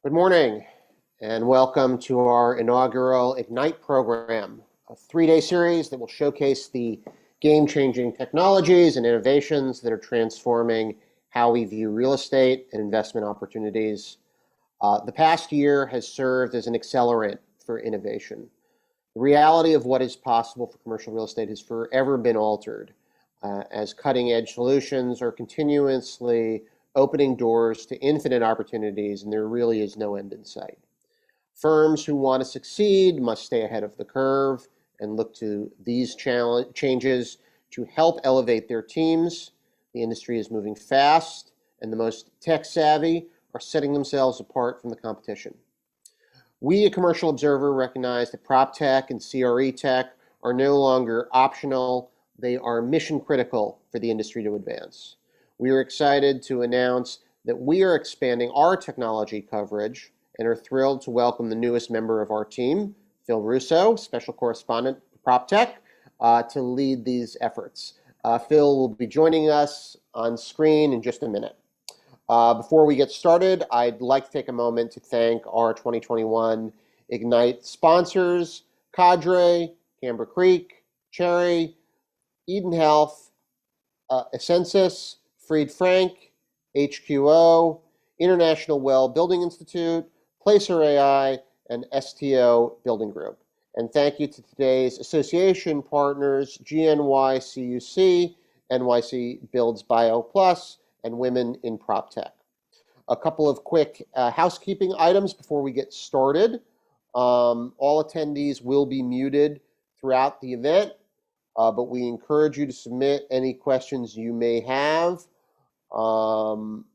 Good morning and welcome to our inaugural Ignite program, a 3-day series that will showcase the game-changing technologies and innovations that are transforming how we view real estate and investment opportunities. The past year has served as an accelerant for innovation. The reality of what is possible for commercial real estate has forever been altered as cutting-edge solutions are continuously opening doors to infinite opportunities, and there really is no end in sight. Firms who want to succeed must stay ahead of the curve and look to these changes to help elevate their teams. The industry is moving fast, and the most tech-savvy are setting themselves apart from the competition. We at Commercial Observer recognize that prop tech and CRE tech are no longer optional. They are mission critical for the industry to advance. We are excited to announce that we are expanding our technology coverage and are thrilled to welcome the newest member of our team, Phil Russo, Special Correspondent for PropTech, to lead these efforts. Phil will be joining us on screen in just a minute. Before we get started, I'd like to take a moment to thank our 2021 Ignite sponsors, Cadre, Camber Creek, Cherry, Eden Health, Ascensus, Fried Frank, HQO, International Well Building Institute, Placer AI, and STO Building Group. And thank you to today's association partners, GNYCUC, NYC Builds Bio Plus, and Women in PropTech. A couple of quick housekeeping items before we get started. All attendees will be muted throughout the event, but we encourage you to submit any questions you may have for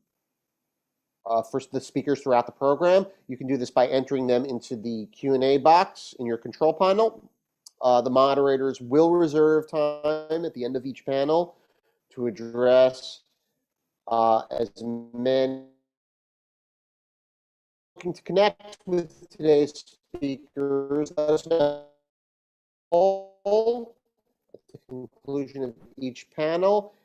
the speakers throughout the program. You can do this by entering them into the Q&A box in your control panel. The moderators will reserve time at the end of each panel to address as many. Looking to connect with today's speakers, let us know at the conclusion of each panel.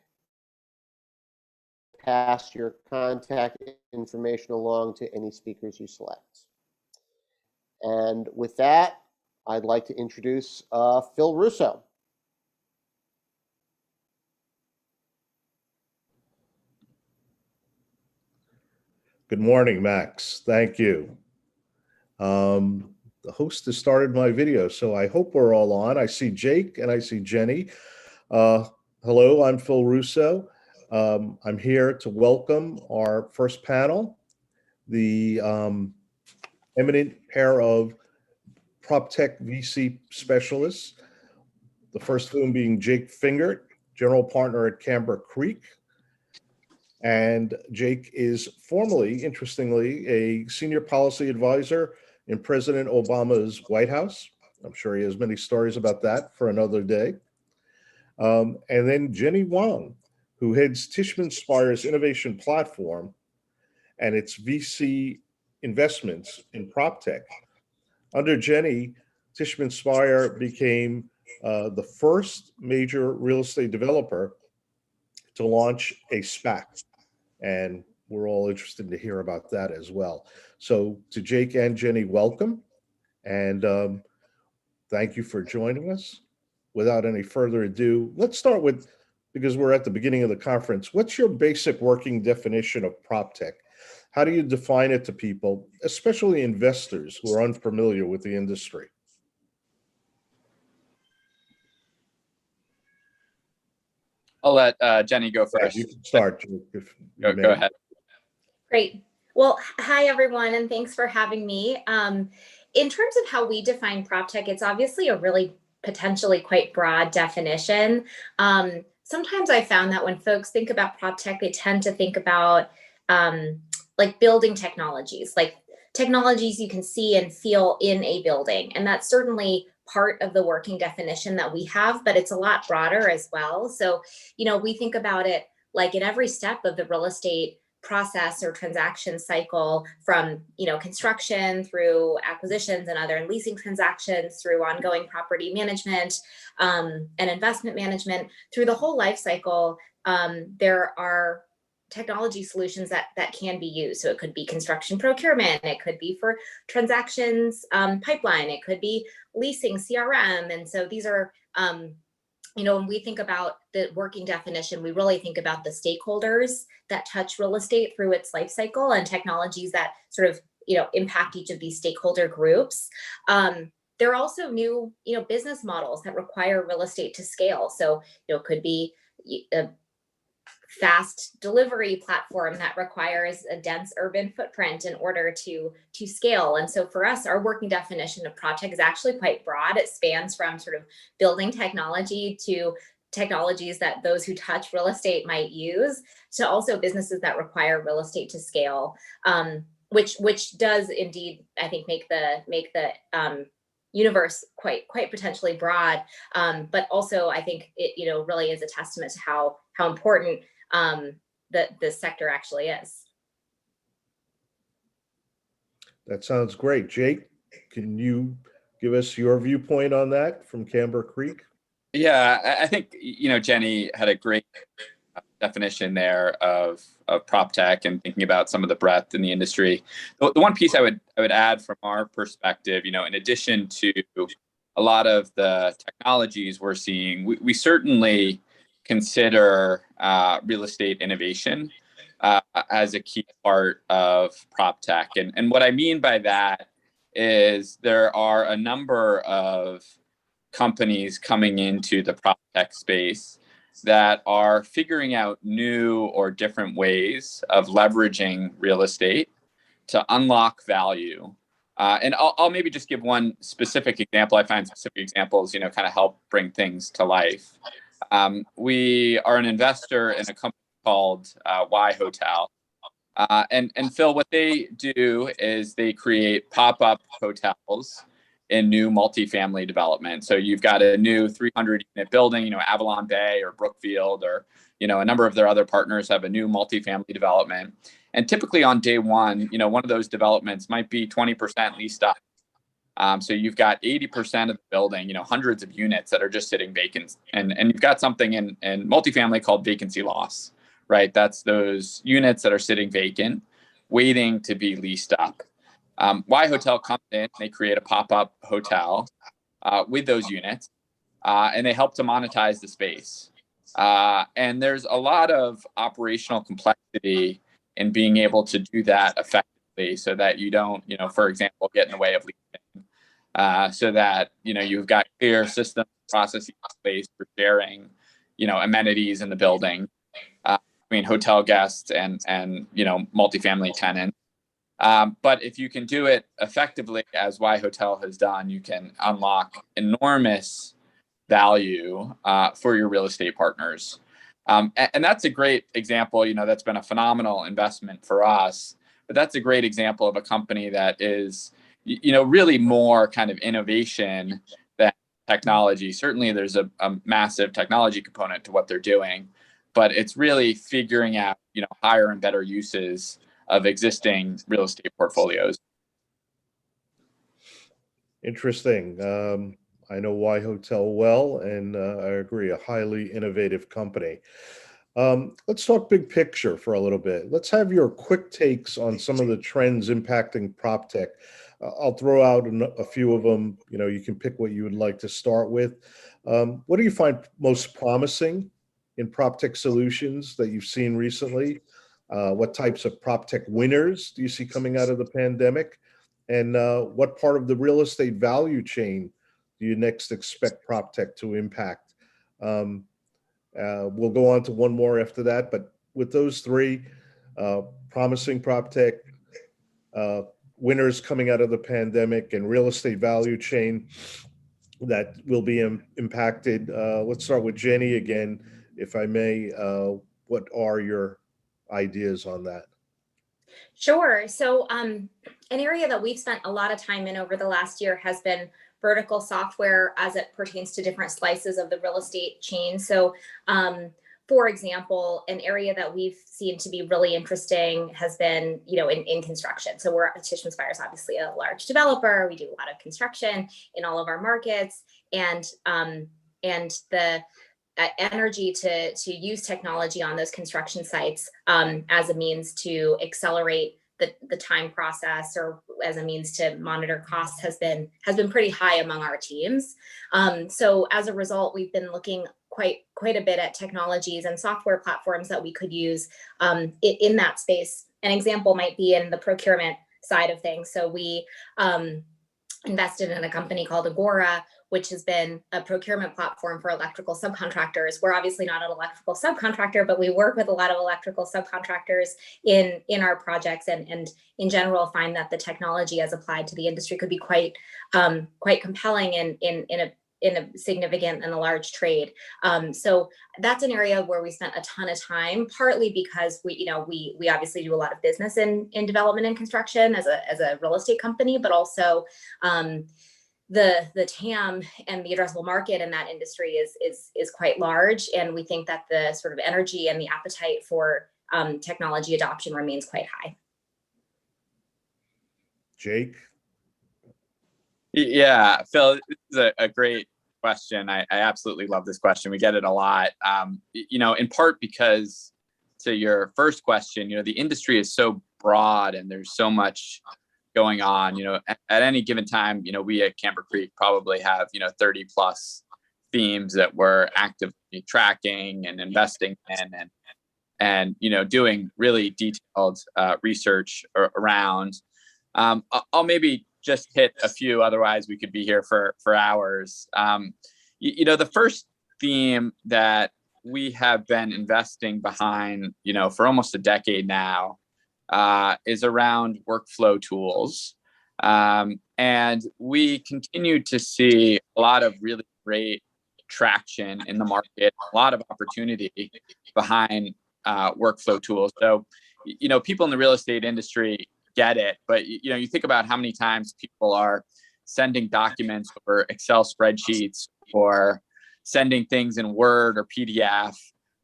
Pass your contact information along to any speakers you select. And with that, I'd like to introduce Phil Russo. Good morning, Max. Thank you. The host has started my video, so I hope we're all on. I see Jake and I see Jenny. Hello, I'm Phil Russo. I'm here to welcome our first panel, the eminent pair of PropTech VC specialists, the first of whom being Jake Fingert, general partner at Camber Creek. And Jake is formerly, interestingly, a senior policy advisor in President Obama's White House. I'm sure he has many stories about that for another day. And then Jenny Wang, who heads Tishman Speyer's innovation platform and its VC investments in PropTech. Under Jenny, Tishman Speyer became the first major real estate developer to launch a SPAC. And we're all interested to hear about that as well. So to Jake and Jenny, welcome. And thank you for joining us. Without any further ado, let's start with, because we're at the beginning of the conference, what's your basic working definition of PropTech? How do you define it to people, especially investors who are unfamiliar with the industry? I'll let Jenny go first. You can start. Go ahead. Great. Well, hi, everyone, and thanks for having me. In terms of how we define PropTech, it's obviously a really potentially quite broad definition. Sometimes I found that when folks think about PropTech, they tend to think about like building technologies, like technologies you can see and feel in a building. And that's certainly part of the working definition that we have, but it's a lot broader as well. So, you know, we think about it like in every step of the real estate process or transaction cycle, from, you know, construction through acquisitions and other and leasing transactions, through ongoing property management and investment management, through the whole life cycle. There are technology solutions that can be used. So it could be construction procurement, it could be for transactions pipeline, it could be leasing CRM. And so these are, when we think about the working definition, we really think about the stakeholders that touch real estate through its life cycle and technologies that sort of, impact each of these stakeholder groups. There are also new, business models that require real estate to scale. So, it could be a fast delivery platform that requires a dense urban footprint in order to scale. And so for us, our working definition of PropTech is actually quite broad. It spans from sort of building technology to technologies that those who touch real estate might use, to also businesses that require real estate to scale, which does indeed, I think, make the universe quite potentially broad. But also, I think it really is a testament to how important the sector actually is. That sounds great. Jake, can you give us your viewpoint on that from Camber Creek? Yeah, I think, Jenny had a great definition there of PropTech and thinking about some of the breadth in the industry. The one piece I would add from our perspective, in addition to a lot of the technologies we're seeing, we certainly consider real estate innovation as a key part of PropTech. And what I mean by that is there are a number of companies coming into the PropTech space that are figuring out new or different ways of leveraging real estate to unlock value. And I'll maybe just give one specific example. I find specific examples, kind of help bring things to life. We are an investor in a company called WhyHotel. And Phil, what they do is they create pop-up hotels in new multifamily development. So you've got a new 300-unit building, Avalon Bay or Brookfield, or a number of their other partners have a new multifamily development. And typically on day one, one of those developments might be 20% leased up. So you've got 80% of the building, hundreds of units that are just sitting vacant. And you've got something in multifamily called vacancy loss, right? That's those units that are sitting vacant, waiting to be leased up. WhyHotel comes in, they create a pop-up hotel with those units, and they help to monetize the space. And there's a lot of operational complexity in being able to do that effectively so that you don't, for example, get in the way of leasing, so that, you've got clear systems, processes in place for sharing, amenities in the building between hotel guests and multifamily tenants. But if you can do it effectively, as WhyHotel has done, you can unlock enormous value for your real estate partners. And that's a great example, that's been a phenomenal investment for us. But that's a great example of a company that is, really more kind of innovation than technology. Certainly there's a massive technology component to what they're doing, but it's really figuring out, higher and better uses of existing real estate portfolios. Interesting. I know WhyHotel well, and I agree, a highly innovative company. Let's talk big picture for a little bit. Let's have your quick takes on some of the trends impacting PropTech. I'll throw out a few of them. You can pick what you would like to start with. What do you find most promising in PropTech solutions that you've seen recently? What types of PropTech winners do you see coming out of the pandemic? And what part of the real estate value chain do you next expect PropTech to impact? We'll go on to one more after that, but with those three, promising PropTech, winners coming out of the pandemic, and real estate value chain that will be impacted. Let's start with Jenny again, if I may. What are your ideas on that? Sure. So an area that we've spent a lot of time in over the last year has been vertical software as it pertains to different slices of the real estate chain. So for example, an area that we've seen to be really interesting has been, in construction. So Tishman Speyer is obviously a large developer. We do a lot of construction in all of our markets, and the energy to use technology on those construction sites as a means to accelerate the time process, or as a means to monitor costs, has been pretty high among our teams. So as a result, we've been looking quite a bit at technologies and software platforms that we could use in that space. An example might be in the procurement side of things. So we invested in a company called Agora, which has been a procurement platform for electrical subcontractors. We're obviously not an electrical subcontractor, but we work with a lot of electrical subcontractors in our projects, and in general find that the technology as applied to the industry could be quite compelling in a significant and a large trade. So that's an area where we spent a ton of time, partly because we obviously do a lot of business in development and construction as a real estate company, but also the TAM and the addressable market in that industry is quite large, and we think that the sort of energy and the appetite for technology adoption remains quite high. Jake? Yeah, Phil, this is a great question. I absolutely love this question. We get it a lot. In part because, to your first question, the industry is so broad and there's so much going on. At any given time, we at Camber Creek probably have 30 plus themes that we're actively tracking and investing in, and doing really detailed research around. I'll maybe just hit a few, otherwise we could be here for hours. The first theme that we have been investing behind, for almost a decade now, is around workflow tools. And we continue to see a lot of really great traction in the market, a lot of opportunity behind workflow tools. So, people in the real estate industry get it, but you think about how many times people are sending documents over Excel spreadsheets, or sending things in Word or PDF,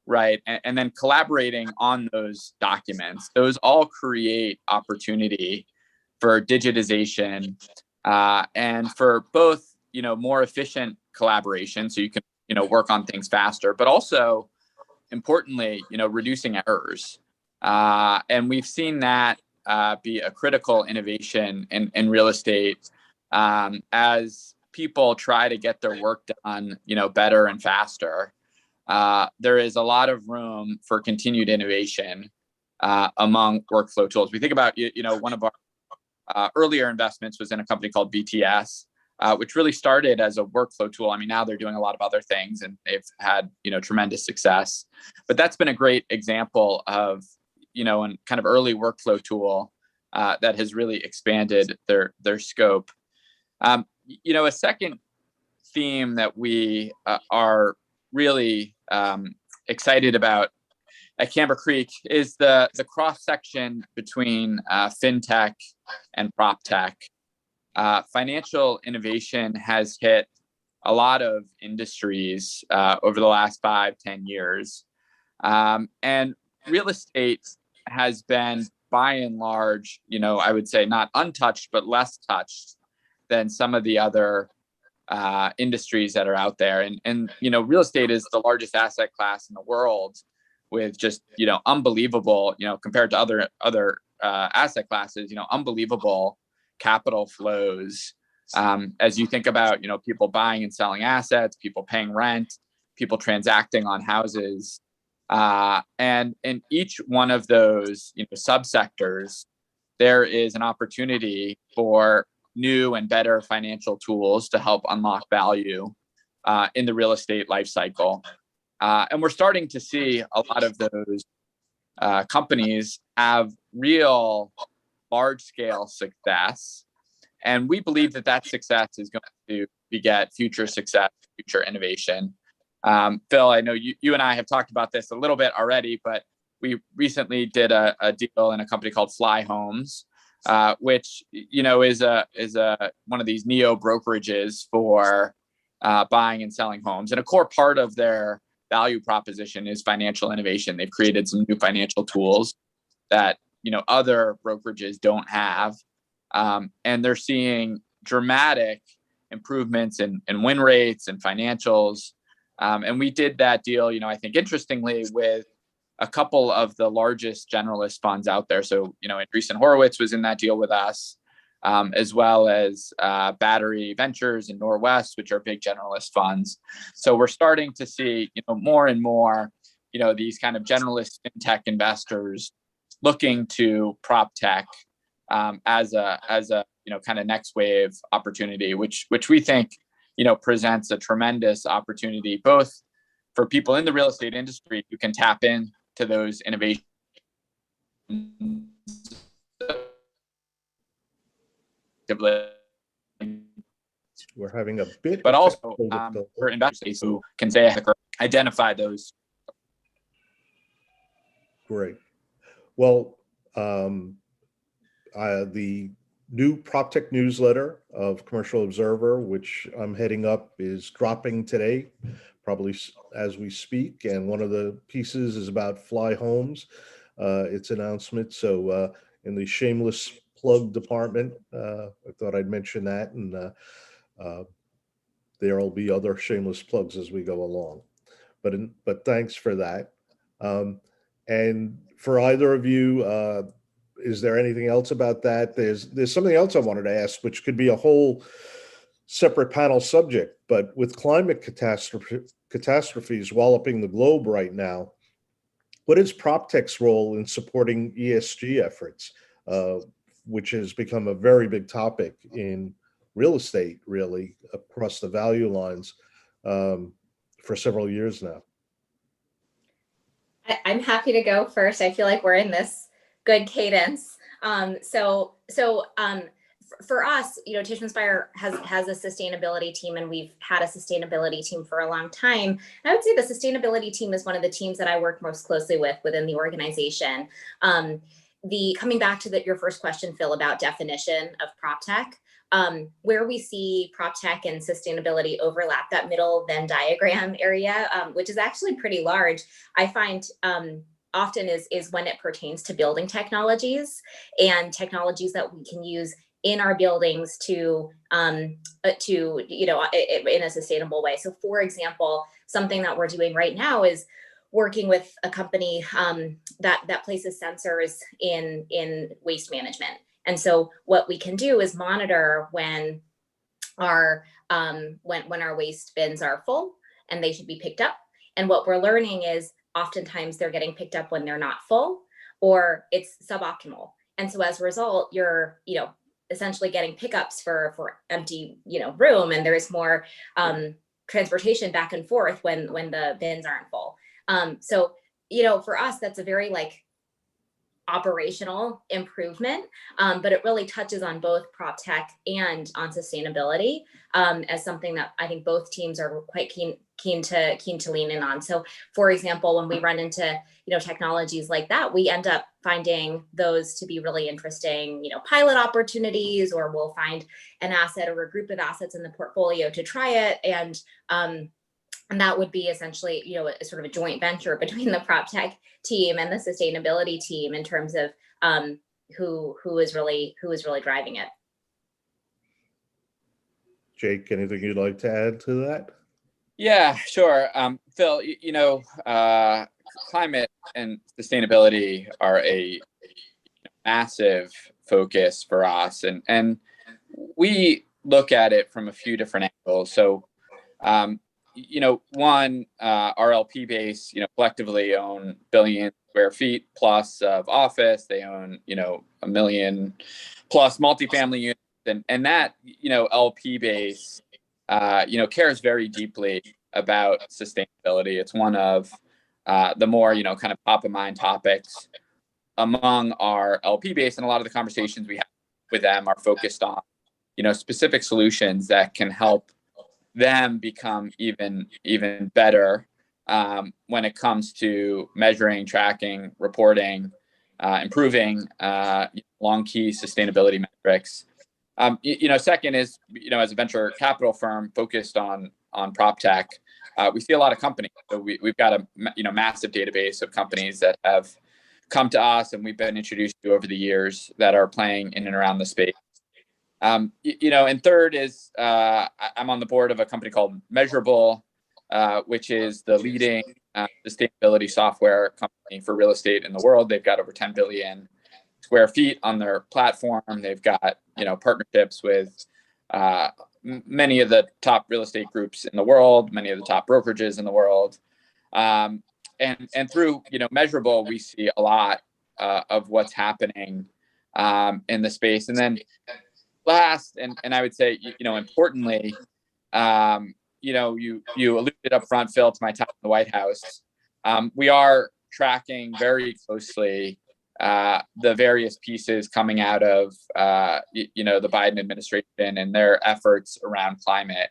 right? And then collaborating on those documents. Those all create opportunity for digitization, and for both, more efficient collaboration, so you can, work on things faster, but also importantly, reducing errors. And we've seen that be a critical innovation in real estate, as people try to get their work done, better and faster. There is a lot of room for continued innovation among workflow tools. We think about, one of our earlier investments was in a company called VTS, which really started as a workflow tool. I mean, now they're doing a lot of other things, and they've had, tremendous success. But that's been a great example of, an kind of early workflow tool that has really expanded their scope. A second theme that we are really excited about at Camber Creek is the cross section between fintech and prop tech. Financial innovation has hit a lot of industries over the last 5-10 years, and real estate has been, by and large, I would say not untouched, but less touched than some of the other industries that are out there. And real estate is the largest asset class in the world, with just, unbelievable, compared to other asset classes, unbelievable capital flows. As you think about, people buying and selling assets, people paying rent, people transacting on houses. And in each one of those, subsectors, there is an opportunity for new and better financial tools to help unlock value in the real estate life cycle. And we're starting to see a lot of those companies have real large-scale success. And we believe that success is going to beget future success, future innovation. Phil, I know you and I have talked about this a little bit already, but we recently did a deal in a company called Fly Homes, which is one of these neo brokerages for buying and selling homes. And a core part of their value proposition is financial innovation. They've created some new financial tools that other brokerages don't have, and they're seeing dramatic improvements in win rates and financials And we did that deal, I think interestingly, with a couple of the largest generalist funds out there. So, Andreessen Horowitz was in that deal with us, as well as Battery Ventures and Norwest, which are big generalist funds. So we're starting to see, more and more, these kind of generalist fintech investors looking to prop tech as a kind of next wave opportunity, which we think presents a tremendous opportunity both for people in the real estate industry who can tap into those innovations We're having a bit, but of also technical for investors who can say identify those. Great. Well, the new PropTech newsletter of Commercial Observer, which I'm heading up, is dropping today, probably as we speak. And one of the pieces is about Fly Homes, its announcement. So in the shameless plug department, I thought I'd mention that. And there'll be other shameless plugs as we go along. But thanks for that. And for either of you, is there anything else about that? There's something else I wanted to ask, which could be a whole separate panel subject, but with climate catastrophes walloping the globe right now, what is PropTech's role in supporting ESG efforts, which has become a very big topic in real estate, really, across the value lines for several years now? I'm happy to go first. I feel like we're in this good cadence. For us, Tishman Speyer has a sustainability team, and we've had a sustainability team for a long time. And I would say the sustainability team is one of the teams that I work most closely with within the organization. Coming back to your first question, Phil, about definition of PropTech, where we see PropTech and sustainability overlap, that middle Venn diagram area, which is actually pretty large, I find often is when it pertains to building technologies and technologies that we can use in our buildings to in a sustainable way. So for example, something that we're doing right now is working with a company that places sensors in waste management. And so what we can do is monitor when our waste bins are full and they should be picked up. And what we're learning is oftentimes they're getting picked up when they're not full or it's suboptimal. And so as a result, you're, essentially getting pickups for empty, room, and there's more transportation back and forth when the bins aren't full. So, for us, that's a very operational improvement, but it really touches on both PropTech and on sustainability as something that I think both teams are quite keen to lean in on. So, for example, when we run into technologies like that, we end up finding those to be really interesting, pilot opportunities, or we'll find an asset or a group of assets in the portfolio to try it, and that would be essentially, a sort of a joint venture between the PropTech team and the sustainability team in terms of who is really driving it. Jake, anything you'd like to add to that? Yeah, sure. Phil, climate and sustainability are a massive focus for us, and we look at it from a few different angles. So, one, our LP base, collectively own billion square feet plus of office. They own, 1 million plus multifamily units, and that, LP base, cares very deeply about sustainability. It's one of the more, kind of top of mind topics among our LP base, and a lot of the conversations we have with them are focused on, specific solutions that can help them become even better when it comes to measuring, tracking, reporting, improving long key sustainability metrics. Second is, as a venture capital firm focused on PropTech, we see a lot of companies. So we've got a massive database of companies that have come to us and we've been introduced to over the years that are playing in and around the space. And third is I'm on the board of a company called Measurable, which is the leading sustainability software company for real estate in the world. They've got over 10 billion square feet on their platform. They've got, partnerships with many of the top real estate groups in the world, many of the top brokerages in the world. And through, Measurabl, we see a lot of what's happening in the space. And then last, and I would say, importantly, you alluded up front, Phil, to my time in the White House. We are tracking very closely the various pieces coming out of, the Biden administration and their efforts around climate.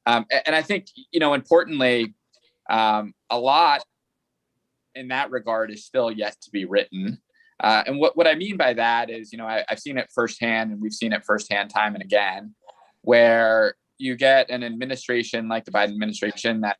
And I think, importantly, a lot in that regard is still yet to be written. And what I mean by that is, I've seen it firsthand, and we've seen it firsthand time and again, where you get an administration like the Biden administration that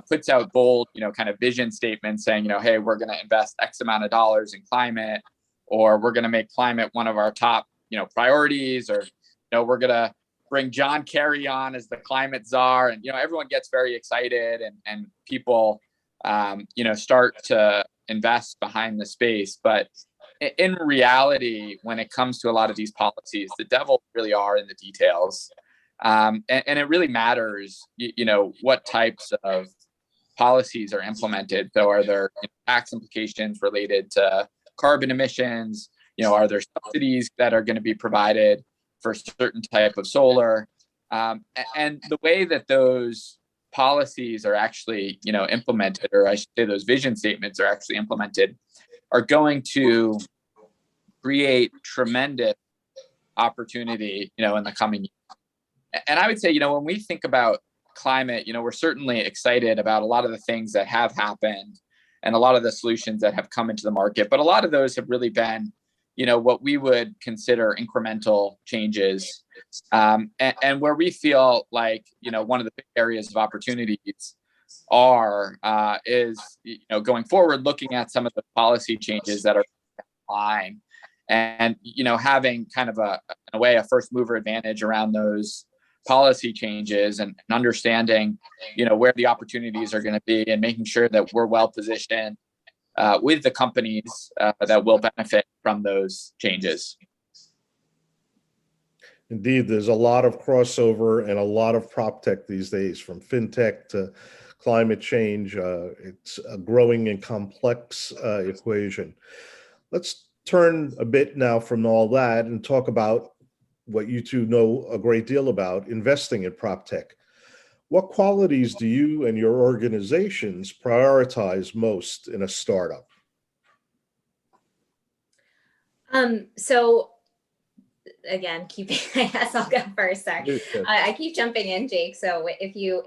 puts out bold, kind of vision statements saying, hey, we're going to invest X amount of dollars in climate, or we're going to make climate one of our top, priorities, or, we're going to bring John Kerry on as the climate czar. And, everyone gets very excited, and people, start to invest behind the space. But in reality, when it comes to a lot of these policies, the devil really are in the details. And it really matters, what types of policies are implemented. So are there tax implications related to carbon emissions? Are there subsidies that are going to be provided for certain type of solar? And the way that those policies are actually, implemented, or I should say those vision statements are actually implemented, are going to create tremendous opportunity, in the coming years. And I would say, when we think about climate, we're certainly excited about a lot of the things that have happened and a lot of the solutions that have come into the market. But a lot of those have really been, what we would consider incremental changes. And where we feel like, one of the big areas of opportunities is, going forward, looking at some of the policy changes that are online and, having kind of in a way, a first mover advantage around those policy changes and understanding, where the opportunities are going to be, and making sure that we're well positioned with the companies that will benefit from those changes. Indeed, there's a lot of crossover and a lot of prop tech these days, from fintech to climate change. It's a growing and complex equation. Let's turn a bit now from all that and talk about what you two know a great deal about: investing in prop tech. What qualities do you and your organizations prioritize most in a startup? So again, I guess I'll go first. Sorry, I keep jumping in, Jake. So if you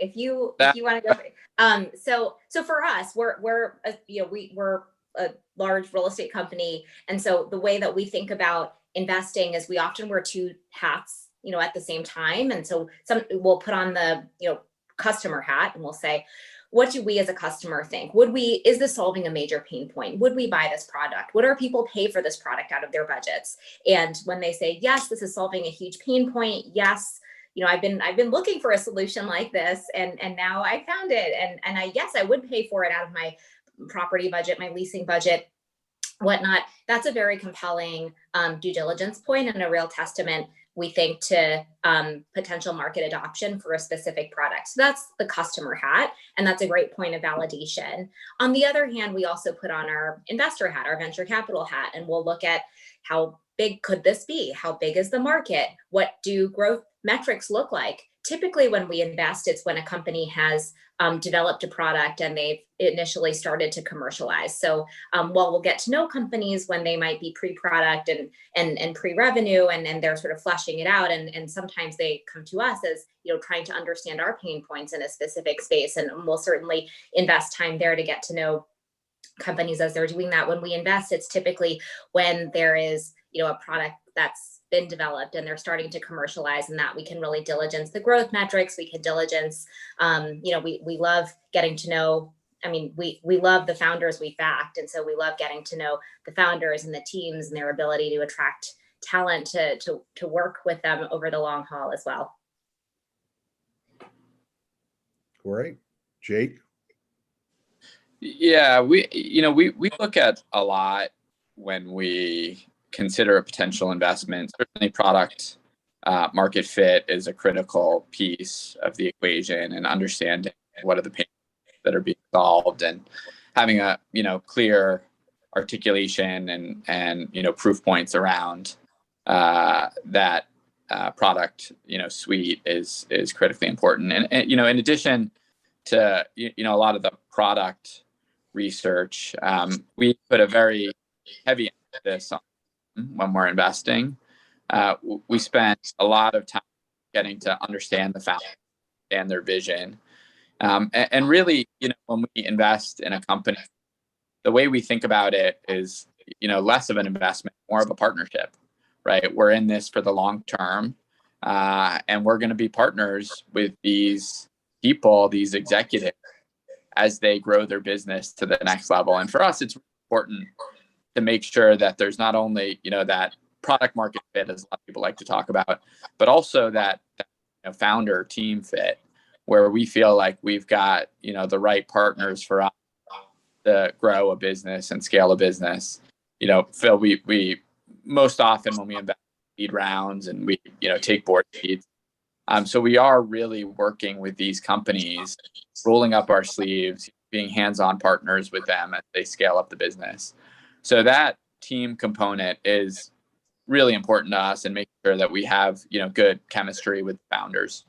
want to go, so for us, we're a large real estate company, and so the way that we think about investing is we often wear two hats, at the same time. And so we'll put on the, customer hat, and we'll say, what do we as a customer think? Is this solving a major pain point? Would we buy this product? Would our people pay for this product out of their budgets? And when they say, yes, this is solving a huge pain point. Yes, I've been looking for a solution like this, and now I found it. And I would pay for it out of my property budget, my leasing budget, whatnot. That's a very compelling due diligence point, and a real testament, we think, to potential market adoption for a specific product. So that's the customer hat, and that's a great point of validation. On the other hand, we also put on our investor hat, our venture capital hat, and we'll look at how big could this be? How big is the market? What do growth metrics look like? Typically, when we invest, it's when a company has developed a product and they've initially started to commercialize. So while we'll get to know companies when they might be pre-product and pre-revenue, and they're sort of fleshing it out, and sometimes they come to us as, trying to understand our pain points in a specific space, and we'll certainly invest time there to get to know companies as they're doing that. When we invest, it's typically when there is, a product that's been developed and they're starting to commercialize, and that we can really diligence the growth metrics. We can diligence, we love getting to know, we love the founders we've backed. And so we love getting to know the founders and the teams and their ability to attract talent to work with them over the long haul as well. Great. Jake? Yeah, we look at a lot when we consider a potential investment. Certainly, product market fit is a critical piece of the equation, and understanding what are the pain that are being solved, and having a clear articulation and proof points around that product suite is critically important. And in addition to a lot of the product research, we put a very heavy emphasis on when we're investing. We spent a lot of time getting to understand the founder and their vision. And really, when we invest in a company, the way we think about it is, less of an investment, more of a partnership, right? We're in this for the long term, and we're going to be partners with these people, these executives, as they grow their business to the next level. And for us, it's important to make sure that there's not only, that product market fit, as a lot of people like to talk about, but also that founder team fit, where we feel like we've got, the right partners for us to grow a business and scale a business. Phil, we most often when we invest in seed rounds and we, take board seats, so we are really working with these companies, rolling up our sleeves, being hands-on partners with them as they scale up the business. So that team component is really important to us, and making sure that we have, good chemistry with founders.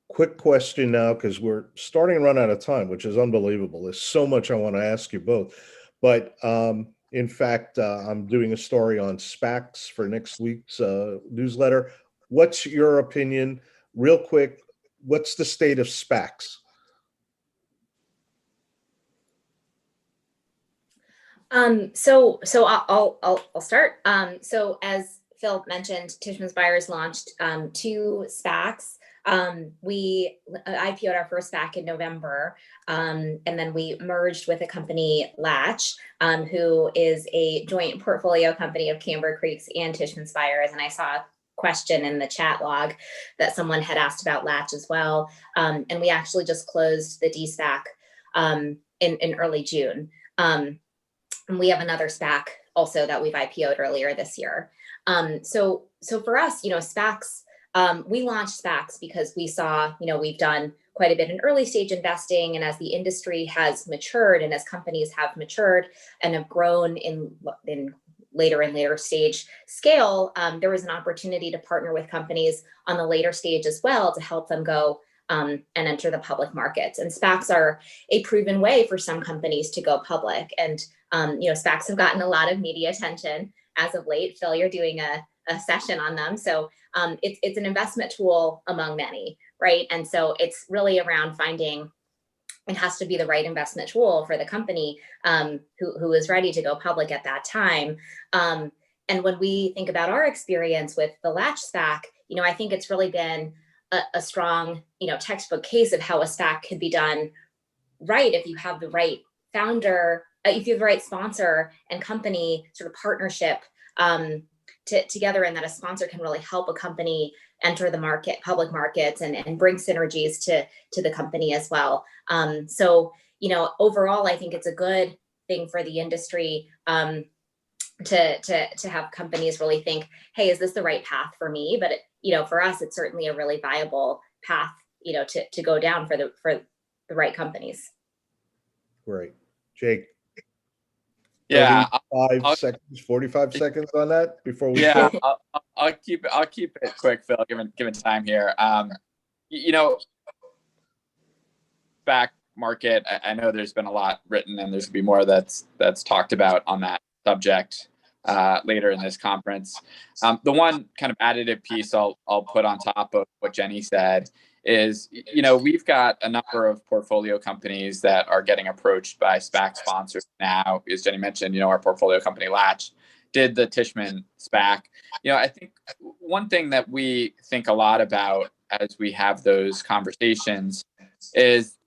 Quick question now, because we're starting to run out of time, which is unbelievable. There's so much I want to ask you both. But in fact, I'm doing a story on SPACs for next week's newsletter. What's your opinion, real quick? What's the state of SPACs? So I'll start. So as Phil mentioned, Tishman Spires launched 2 SPACs. We IPO'd our first SPAC in November, and then we merged with a company, Latch, who is a joint portfolio company of Camber Creeks and Tishman Spires. And I saw a question in the chat log that someone had asked about Latch as well. And we actually just closed the D-SPAC in early June. And we have another SPAC also that we've IPO'd earlier this year. So for us, SPACs, we launched SPACs because we saw, we've done quite a bit in early stage investing. And as the industry has matured and as companies have matured and have grown in later and later stage scale, there was an opportunity to partner with companies on the later stage as well to help them go and enter the public markets. And SPACs are a proven way for some companies to go public. And SPACs have gotten a lot of media attention as of late. Phil, you're doing a session on them. So it's an investment tool among many, right? And so it's really around finding, it has to be the right investment tool for the company who is ready to go public at that time. And when we think about our experience with the Latch SPAC, I think it's really been a strong, textbook case of how a SPAC could be done right if you have the right founder, if you have the right sponsor and company sort of partnership together, and that a sponsor can really help a company enter the public markets and bring synergies to the company as well. So overall, I think it's a good thing for the industry to have companies really think, hey, is this the right path for me? But for us, it's certainly a really viable path, to go down for the right companies. Great. Jake. Yeah, 45 seconds on that before we. Yeah, I'll keep it quick, Phil. Given time here, SPAC market. I know there's been a lot written, and there's gonna be more that's talked about on that subject later in this conference. The one kind of additive piece I'll put on top of what Jenny said is, we've got a number of portfolio companies that are getting approached by SPAC sponsors now. As Jenny mentioned, our portfolio company Latch did the Tishman SPAC. I think one thing that we think a lot about as we have those conversations is,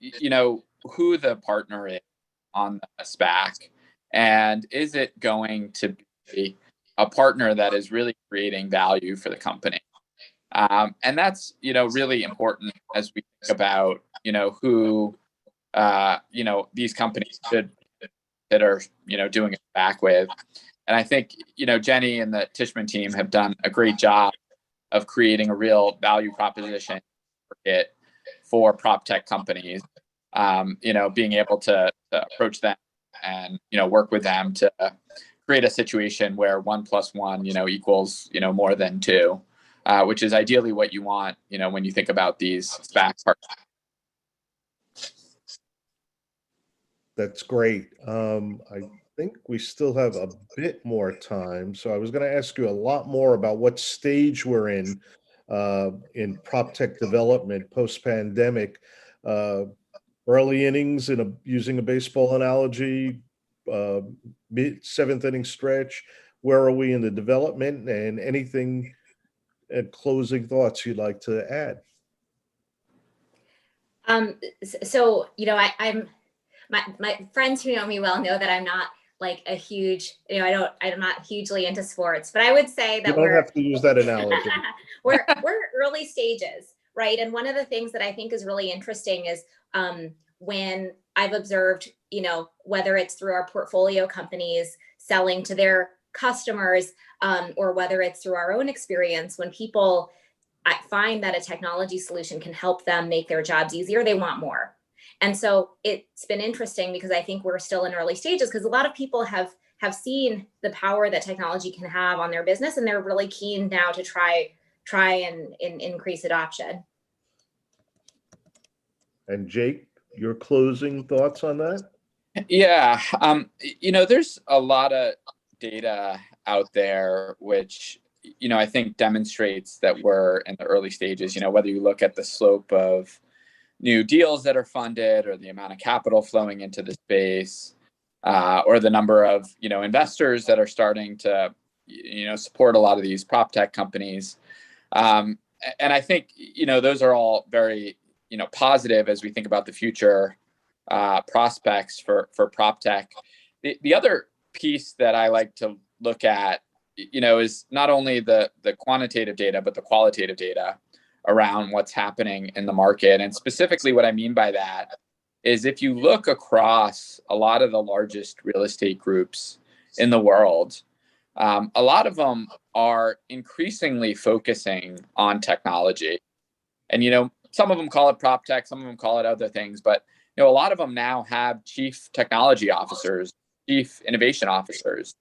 who the partner is on the SPAC, and is it going to be a partner that is really creating value for the company? And that's, really important as we think about, who, these companies should consider, doing it back with. And I think, Jenny and the Tishman team have done a great job of creating a real value proposition for prop tech companies, being able to approach them and, work with them to create a situation where 1 + 1, equals, more than 2, which is ideally what you want, when you think about these SPAC partners. That's great. I think we still have a bit more time. So I was going to ask you a lot more about what stage we're in prop tech development post-pandemic. Early innings, using a baseball analogy, mid 7th inning stretch. Where are we in the development, and anything and closing thoughts you'd like to add? So, I'm my friends who know me well know that I'm not like a huge, I'm not hugely into sports, but I would say that you don't have to use that analogy. we're early stages, right? And one of the things that I think is really interesting is when I've observed, whether it's through our portfolio companies selling to their customers, or whether it's through our own experience, when people find that a technology solution can help them make their jobs easier, they want more. And so it's been interesting because I think we're still in early stages, because a lot of people have seen the power that technology can have on their business, and they're really keen now to try and increase adoption. And Jake, your closing thoughts on that? Yeah, there's a lot of data out there which, I think demonstrates that we're in the early stages. Whether you look at the slope of new deals that are funded, or the amount of capital flowing into the space, or the number of, investors that are starting to, support a lot of these prop tech companies. And I think, those are all very, positive as we think about the future prospects for prop tech. The other piece that I like to look at, is not only the quantitative data, but the qualitative data around what's happening in the market. And specifically what I mean by that is, if you look across a lot of the largest real estate groups in the world, a lot of them are increasingly focusing on technology. And, some of them call it prop tech, some of them call it other things, but, a lot of them now have chief technology officers, chief innovation officers.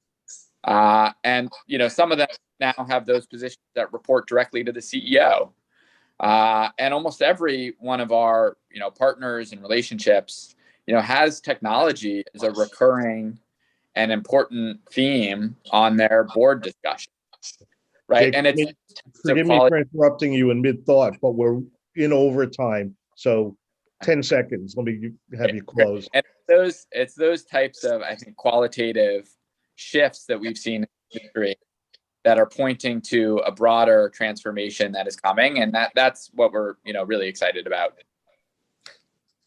And, some of them now have those positions that report directly to the CEO. And almost every one of our, partners and relationships, has technology as a recurring and important theme on their board discussion, right? Jake, And forgive me for interrupting you in mid-thought, but we're in overtime. So 10 seconds, let me have you close. And it's those types of, I think, qualitative shifts that we've seen in the industry that are pointing to a broader transformation that is coming, and that's what we're really excited about.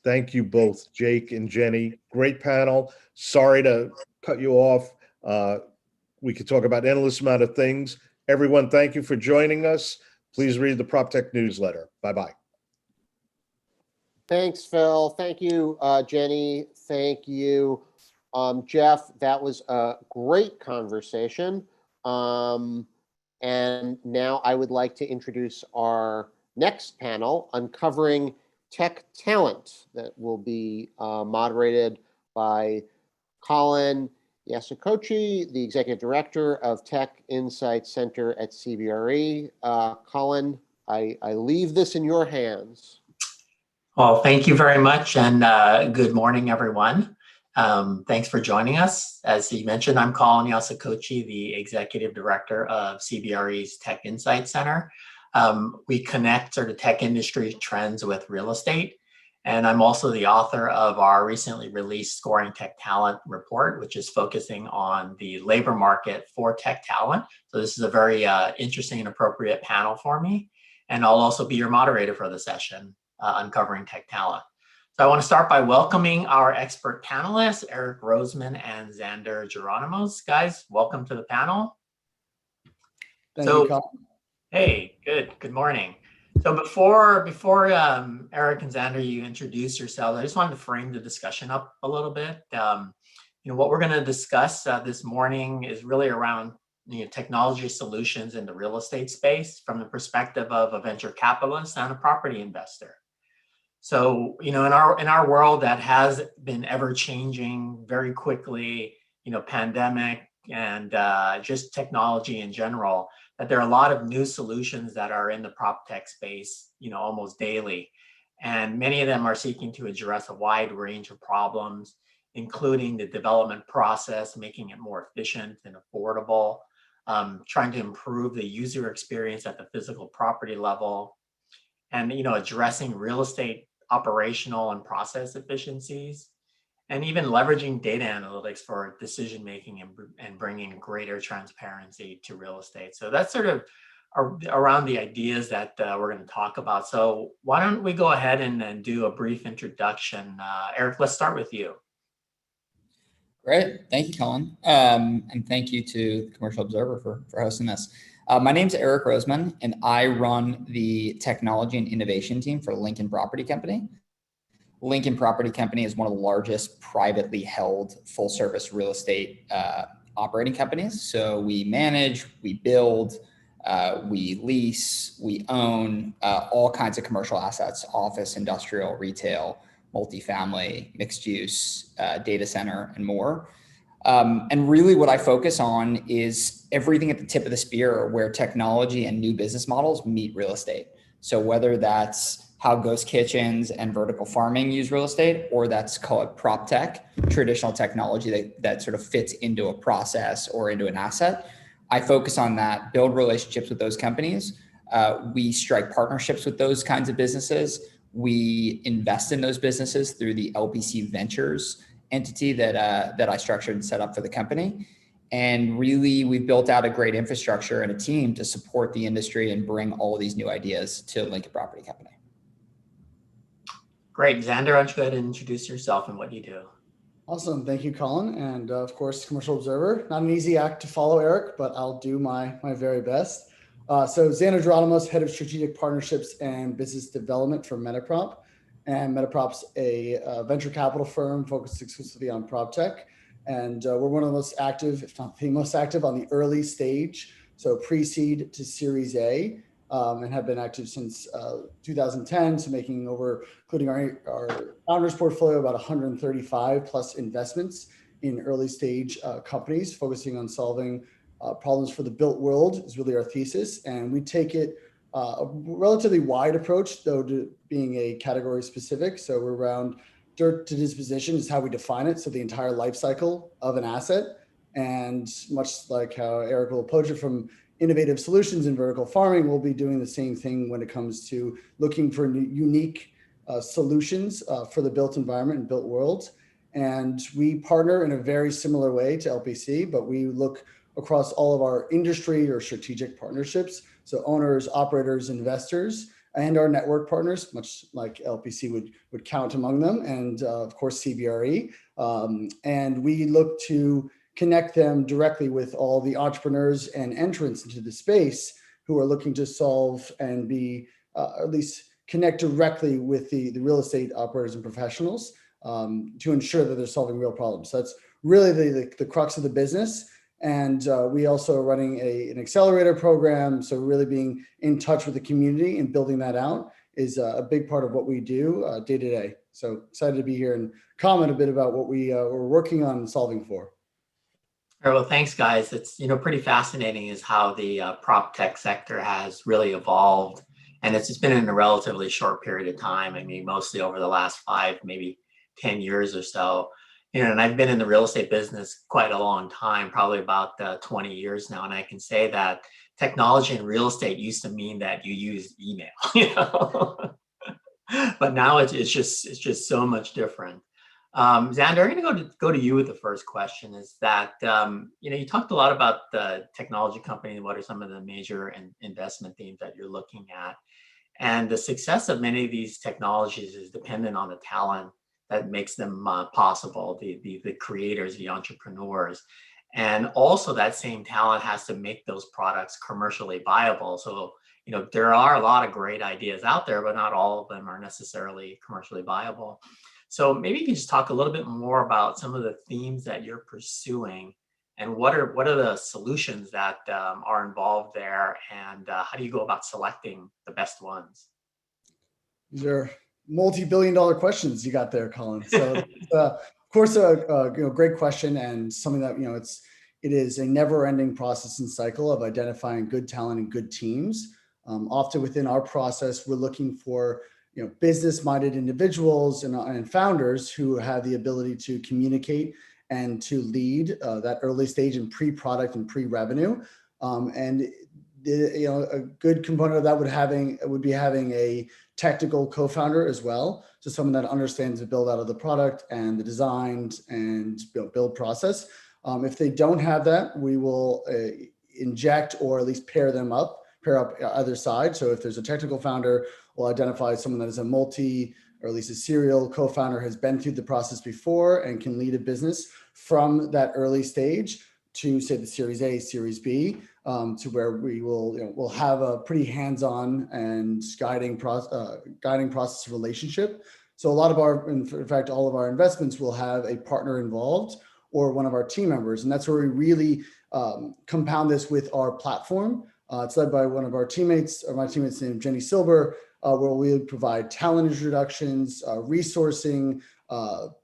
Thank you both, Jake and Jenny. Great panel. Sorry to cut you off. We could talk about endless amount of things. Everyone, thank you for joining us. Please read the PropTech newsletter. Bye-bye. Thanks, Phil. Thank you, Jenny. Thank you, Jeff. That was a great conversation. And now I would like to introduce our next panel, Uncovering Tech Talent, that will be moderated by Colin Yasukochi, the Executive Director of Tech Insight Center at CBRE. Colin, I leave this in your hands. Well, thank you very much, and good morning, everyone. Thanks for joining us. As he mentioned, I'm Colin Yasukochi, the Executive Director of CBRE's Tech Insight Center. We connect sort of tech industry trends with real estate, and I'm also the author of our recently released Scoring Tech Talent report, which is focusing on the labor market for tech talent. So this is a very interesting and appropriate panel for me, and I'll also be your moderator for the session, Uncovering Tech Talent. So I want to start by welcoming our expert panelists, Eric Roseman and Xander Geronimos. Guys, welcome to the panel. Thank you, Colin. Hey, good morning. So before Eric and Xander, you introduce yourselves, I just wanted to frame the discussion up a little bit. What we're going to discuss this morning is really around technology solutions in the real estate space from the perspective of a venture capitalist and a property investor. So, in our world that has been ever changing very quickly, pandemic and just technology in general, that there are a lot of new solutions that are in the prop tech space, almost daily. And many of them are seeking to address a wide range of problems, including the development process, making it more efficient and affordable, trying to improve the user experience at the physical property level, and addressing real estate operational and process efficiencies, and even leveraging data analytics for decision making and bringing greater transparency to real estate. So that's sort of around the ideas that we're going to talk about. So why don't we go ahead and do a brief introduction. Eric, let's start with you. Great. Thank you, Colin. And thank you to the Commercial Observer for hosting this. My name's Eric Roseman, and I run the technology and innovation team for Lincoln Property Company. Lincoln Property Company is one of the largest privately held full service real estate operating companies. So we manage, we build, we lease, we own all kinds of commercial assets: office, industrial, retail, multifamily, mixed use, data center, and more. And really what I focus on is everything at the tip of the spear where technology and new business models meet real estate. So whether that's how ghost kitchens and vertical farming use real estate, or that's called prop tech, traditional technology that sort of fits into a process or into an asset, I focus on that, build relationships with those companies. We strike partnerships with those kinds of businesses. We invest in those businesses through the LPC Ventures entity that I structured and set up for the company. And really, we've built out a great infrastructure and a team to support the industry and bring all of these new ideas to Lincoln Property Company. Great. Xander, why don't you go ahead and introduce yourself and what you do? Awesome. Thank you, Colin. And of course, Commercial Observer. Not an easy act to follow, Eric, but I'll do my very best. So Xander Geronimos, Head of Strategic Partnerships and Business Development for Metaprop. And Metaprop's a venture capital firm focused exclusively on prop tech. And we're one of the most active, if not the most active, on the early stage, so pre-seed to Series A, and have been active since 2010, so making over, including our founders portfolio, about 135 plus investments in early stage companies, focusing on solving problems for the built world is really our thesis. And we take it a relatively wide approach, though, to being a category specific. So we're around dirt to disposition is how we define it. So the entire life cycle of an asset. And much like how Eric will approach it from innovative solutions in vertical farming, we'll be doing the same thing when it comes to looking for unique solutions for the built environment and built world. And we partner in a very similar way to LPC, but we look across all of our industry or strategic partnerships. So owners, operators, investors, and our network partners, much like LPC would count among them, and of course CBRE. And we look to connect them directly with all the entrepreneurs and entrants into the space who are looking to solve and be, at least connect directly with the real estate operators and professionals to ensure that they're solving real problems. So that's really the crux of the business. And we also are running an accelerator program. So really being in touch with the community and building that out is a big part of what we do day to day. So excited to be here and comment a bit about what we're working on and solving for. All right, well, thanks, guys. It's pretty fascinating is how the prop tech sector has really evolved, and it's just been in a relatively short period of time. I mean, mostly over the last 5, maybe 10 years or so. And I've been in the real estate business quite a long time, probably about 20 years now. And I can say that technology in real estate used to mean that you used email, but now it's just so much different. Xander, I'm going to go to you with the first question. Is that you talked a lot about the technology company and what are some of the major investment themes that you're looking at, and the success of many of these technologies is dependent on the talent that makes them possible, the creators, the entrepreneurs. And also that same talent has to make those products commercially viable. So there are a lot of great ideas out there, but not all of them are necessarily commercially viable. So maybe you can just talk a little bit more about some of the themes that you're pursuing, and what are the solutions that are involved there, and how do you go about selecting the best ones? These are multi-billion-dollar questions you got there, Colin. So, of course, great question, and something that it is a never-ending process and cycle of identifying good talent and good teams. Often within our process, we're looking for business-minded individuals and founders who have the ability to communicate and to lead that early stage in pre-product and pre-revenue. And a good component of that would be having a technical co-founder as well, so someone that understands the build out of the product and the design and build process. If they don't have that, we will inject or at least pair up either side. So if there's a technical founder, we'll identify someone that is a or at least a serial co-founder, has been through the process before and can lead a business from that early stage to, say, the Series A, Series B, to where we we'll have a pretty hands-on and guiding process relationship. So a lot of in fact, all of our investments will have a partner involved or one of our team members, and that's where we really compound this with our platform. It's led by one of our teammates, or my teammate's named Jenny Silber, where we provide talent introductions, resourcing,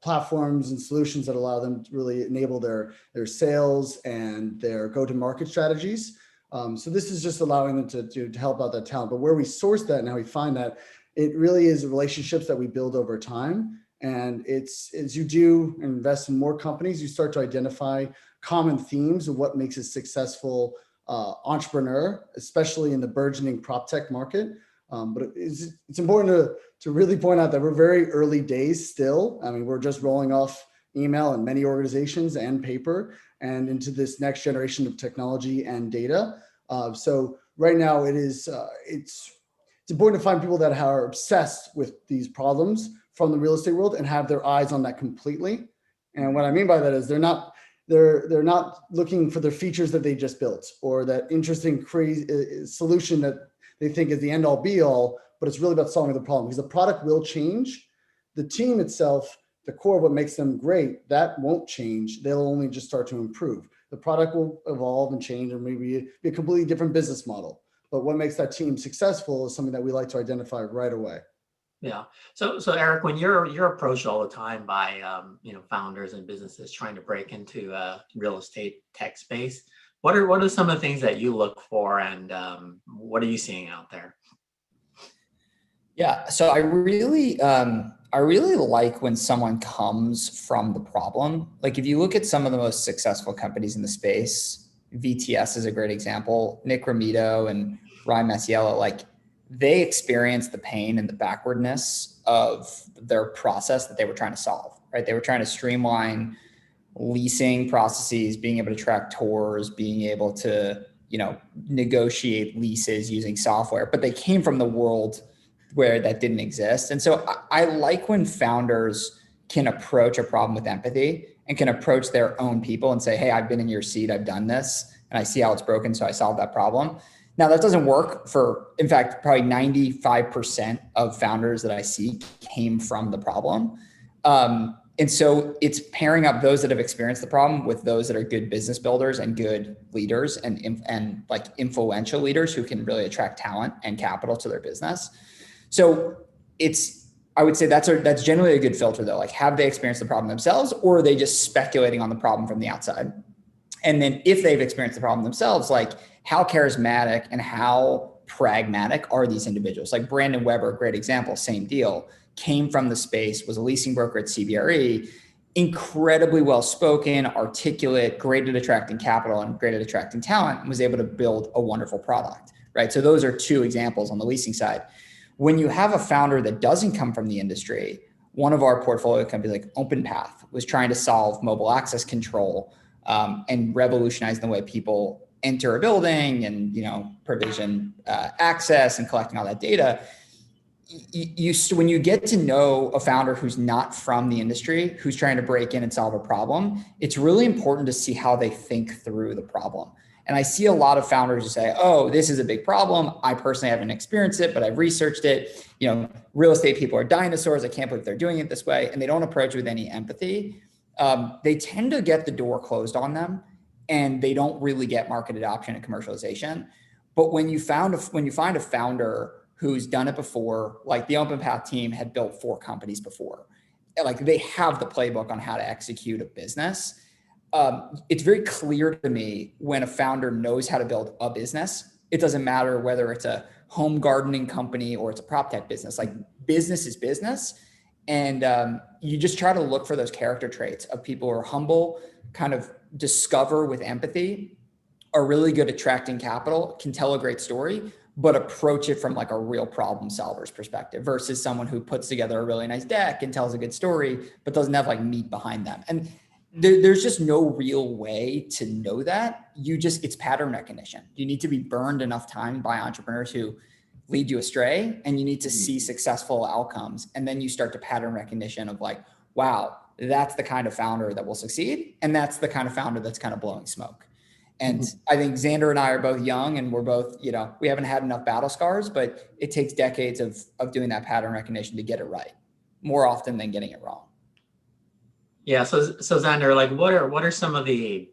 platforms and solutions that allow them to really enable their sales and their go-to-market strategies. So this is just allowing them to help out that talent. But where we source that and how we find that, it really is relationships that we build over time. And it's as you do invest in more companies, you start to identify common themes of what makes a successful entrepreneur, especially in the burgeoning prop tech market. But it's important to really point out that we're very early days still. I mean, we're just rolling off email in many organizations and paper and into this next generation of technology and data. So right now it's important to find people that are obsessed with these problems from the real estate world and have their eyes on that completely. And what I mean by that is they're not looking for the features that they just built or that interesting crazy solution that they think is the end all be all, but it's really about solving the problem, because the product will change. The team itself, the core of what makes them great, that won't change. They'll only just start to improve. The product will evolve and change and maybe be a completely different business model. But what makes that team successful is something that we like to identify right away. Yeah. So Eric, when you're approached all the time by founders and businesses trying to break into real estate tech space, what are some of the things that you look for, and what are you seeing out there? Yeah, so I really like when someone comes from the problem. Like if you look at some of the most successful companies in the space, VTS is a great example. Nick Ramito and Ryan Masiella, like they experienced the pain and the backwardness of their process that they were trying to solve, right? They were trying to streamline leasing processes, being able to track tours, being able to, negotiate leases using software, but they came from the world where that didn't exist. And so I like when founders can approach a problem with empathy and can approach their own people and say, hey, I've been in your seat, I've done this, and I see how it's broken, so I solved that problem. Now, that doesn't work in fact, probably 95% of founders that I see came from the problem. And so it's pairing up those that have experienced the problem with those that are good business builders and good leaders and like influential leaders who can really attract talent and capital to their business. So I would say that's generally a good filter though. Like, have they experienced the problem themselves, or are they just speculating on the problem from the outside? And then if they've experienced the problem themselves, like how charismatic and how pragmatic are these individuals? Like Brandon Weber, great example, same deal, came from the space, was a leasing broker at CBRE, incredibly well-spoken, articulate, great at attracting capital and great at attracting talent, and was able to build a wonderful product, right? So those are two examples on the leasing side. When you have a founder that doesn't come from the industry, one of our portfolio companies like OpenPath was trying to solve mobile access control and revolutionize the way people enter a building and provision access and collecting all that data. When you get to know a founder who's not from the industry, who's trying to break in and solve a problem, it's really important to see how they think through the problem. And I see a lot of founders who say, oh, this is a big problem. I personally haven't experienced it, but I've researched it. Real estate people are dinosaurs. I can't believe they're doing it this way. And they don't approach it with any empathy. They tend to get the door closed on them, and they don't really get market adoption and commercialization. But when you find a founder who's done it before, like the OpenPath team had built 4 companies before, like they have the playbook on how to execute a business. It's very clear to me when a founder knows how to build a business. It doesn't matter whether it's a home gardening company or it's a prop tech business. Like business is business. And you just try to look for those character traits of people who are humble, kind of discover with empathy, are really good at attracting capital, can tell a great story, but approach it from like a real problem solver's perspective versus someone who puts together a really nice deck and tells a good story, but doesn't have like meat behind them. And there's just no real way to know that. It's pattern recognition. You need to be burned enough time by entrepreneurs who lead you astray, and you need to see successful outcomes. And then you start to pattern recognition of like, wow, that's the kind of founder that will succeed. And that's the kind of founder that's kind of blowing smoke. And I think Xander and I are both young, and we're both, we haven't had enough battle scars, but it takes decades of doing that pattern recognition to get it right more often than getting it wrong. Yeah. So Xander, like what are some of the,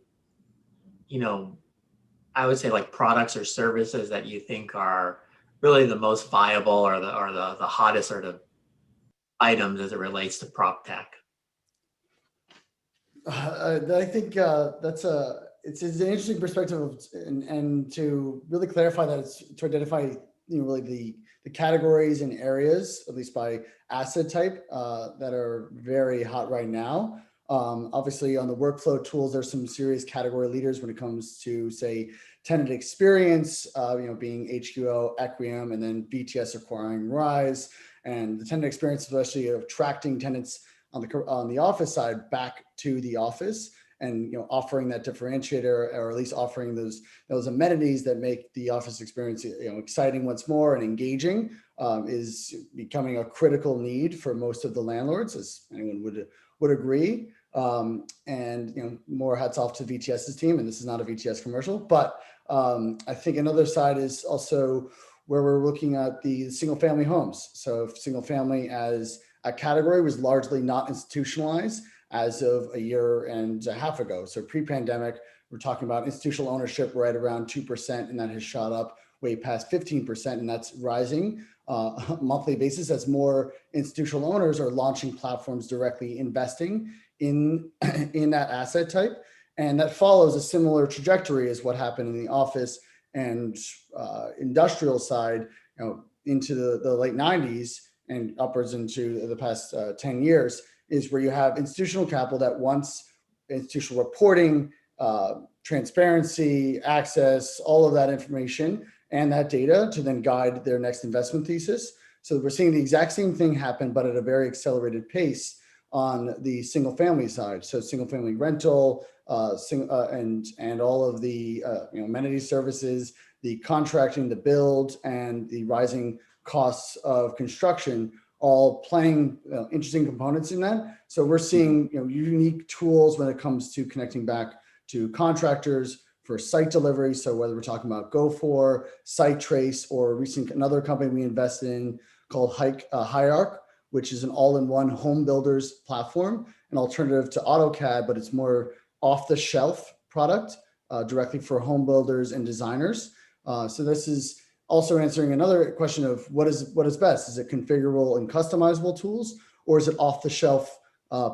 I would say like products or services that you think are really the most viable or the hottest sort of items as it relates to prop tech? I think it's an interesting perspective and to really clarify that it's to identify really the categories and areas, at least by asset type, that are very hot right now. Obviously on the workflow tools, there's some serious category leaders when it comes to, say, tenant experience, being HQO, Equium, and then VTS acquiring Rise, and the tenant experience, especially of attracting tenants on the office side back to the office, and offering that differentiator, or at least offering those amenities that make the office experience exciting once more and engaging, is becoming a critical need for most of the landlords, as anyone would agree. And more hats off to VTS's team, and this is not a VTS commercial, but I think another side is also where we're looking at the single family homes. So single family as a category was largely not institutionalized as of a year and a half ago. So pre-pandemic, we're talking about institutional ownership right around 2%, and that has shot up way past 15%, and that's rising on a monthly basis as more institutional owners are launching platforms directly investing in that asset type. And that follows a similar trajectory as what happened in the office and industrial side, into the late 90s and upwards into the past 10 years, is where you have institutional capital that wants institutional reporting, transparency, access, all of that information and that data to then guide their next investment thesis. So we're seeing the exact same thing happen, but at a very accelerated pace on the single family side. So single family rental, and all of the amenity services, the contracting, the build, and the rising costs of construction, all playing interesting components in that. So we're seeing unique tools when it comes to connecting back to contractors for site delivery. So whether we're talking about Go4, SiteTrace, or another company we invested in called Hierarch, which is an all-in-one home builders platform, an alternative to AutoCAD, but it's more off-the-shelf product directly for home builders and designers. So this is also answering another question of what is best? Is it configurable and customizable tools, or is it off-the-shelf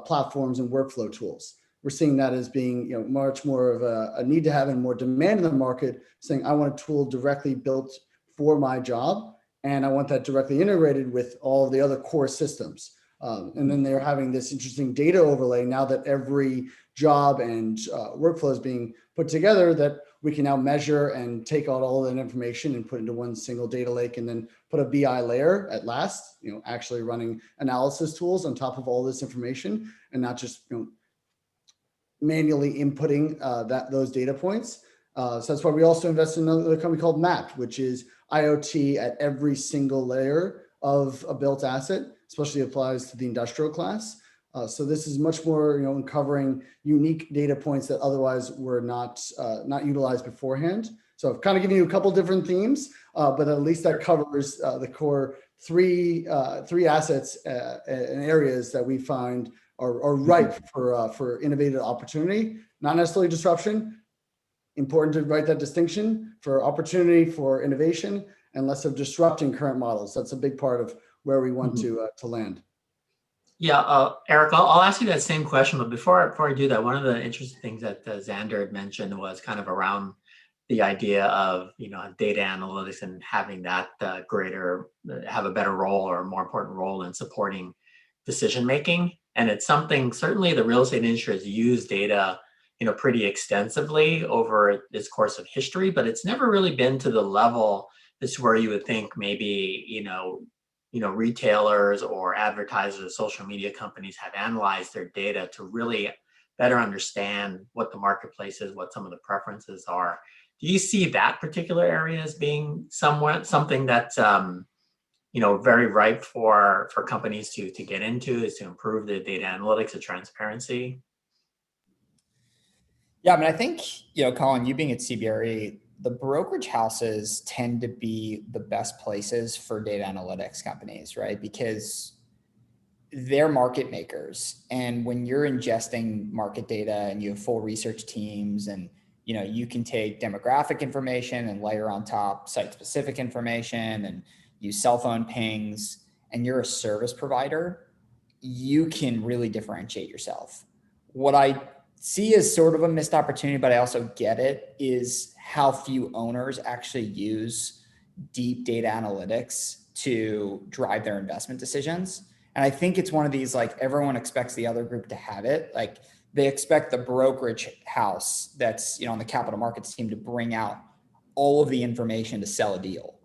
platforms and workflow tools? We're seeing that as being much more of a need to have and more demand in the market, saying I want a tool directly built for my job, and I want that directly integrated with all of the other core systems. And then they're having this interesting data overlay now that every job and workflow is being put together, that we can now measure and take out all that information and put into one single data lake, and then put a BI layer at last, actually running analysis tools on top of all this information, and not just manually inputting those data points. So that's why we also invest in another company called Mapped, which is IoT at every single layer of a built asset, especially applies to the industrial class. So this is much more, uncovering unique data points that otherwise were not utilized beforehand. So I've kind of given you a couple different themes, but at least that covers the core three assets and areas that we find are ripe for innovative opportunity, not necessarily disruption. Important to write that distinction for opportunity for innovation and less of disrupting current models. That's a big part of where we want to land. Yeah, Eric, I'll ask you that same question, but before I do that, one of the interesting things that Xander had mentioned was kind of around the idea of data analytics and having that have a better role or a more important role in supporting decision making. And it's something certainly the real estate industry has used data pretty extensively over its course of history, but it's never really been to the level this where you would think maybe retailers or advertisers or social media companies have analyzed their data to really better understand what the marketplace is, what some of the preferences are. Do you see that particular area as being something that's very ripe for companies to get into, is to improve the data analytics, the transparency? Yeah, I mean, I think, Colin, you being at CBRE, the brokerage houses tend to be the best places for data analytics companies, right? Because they're market makers. And when you're ingesting market data and you have full research teams and, you can take demographic information and layer on top site-specific information and use cell phone pings, and you're a service provider, you can really differentiate yourself. What I see as sort of a missed opportunity, but I also get it, is how few owners actually use deep data analytics to drive their investment decisions. And I think it's one of these, like, everyone expects the other group to have it. Like, they expect the brokerage house that's, on the capital markets team to bring out all of the information to sell a deal.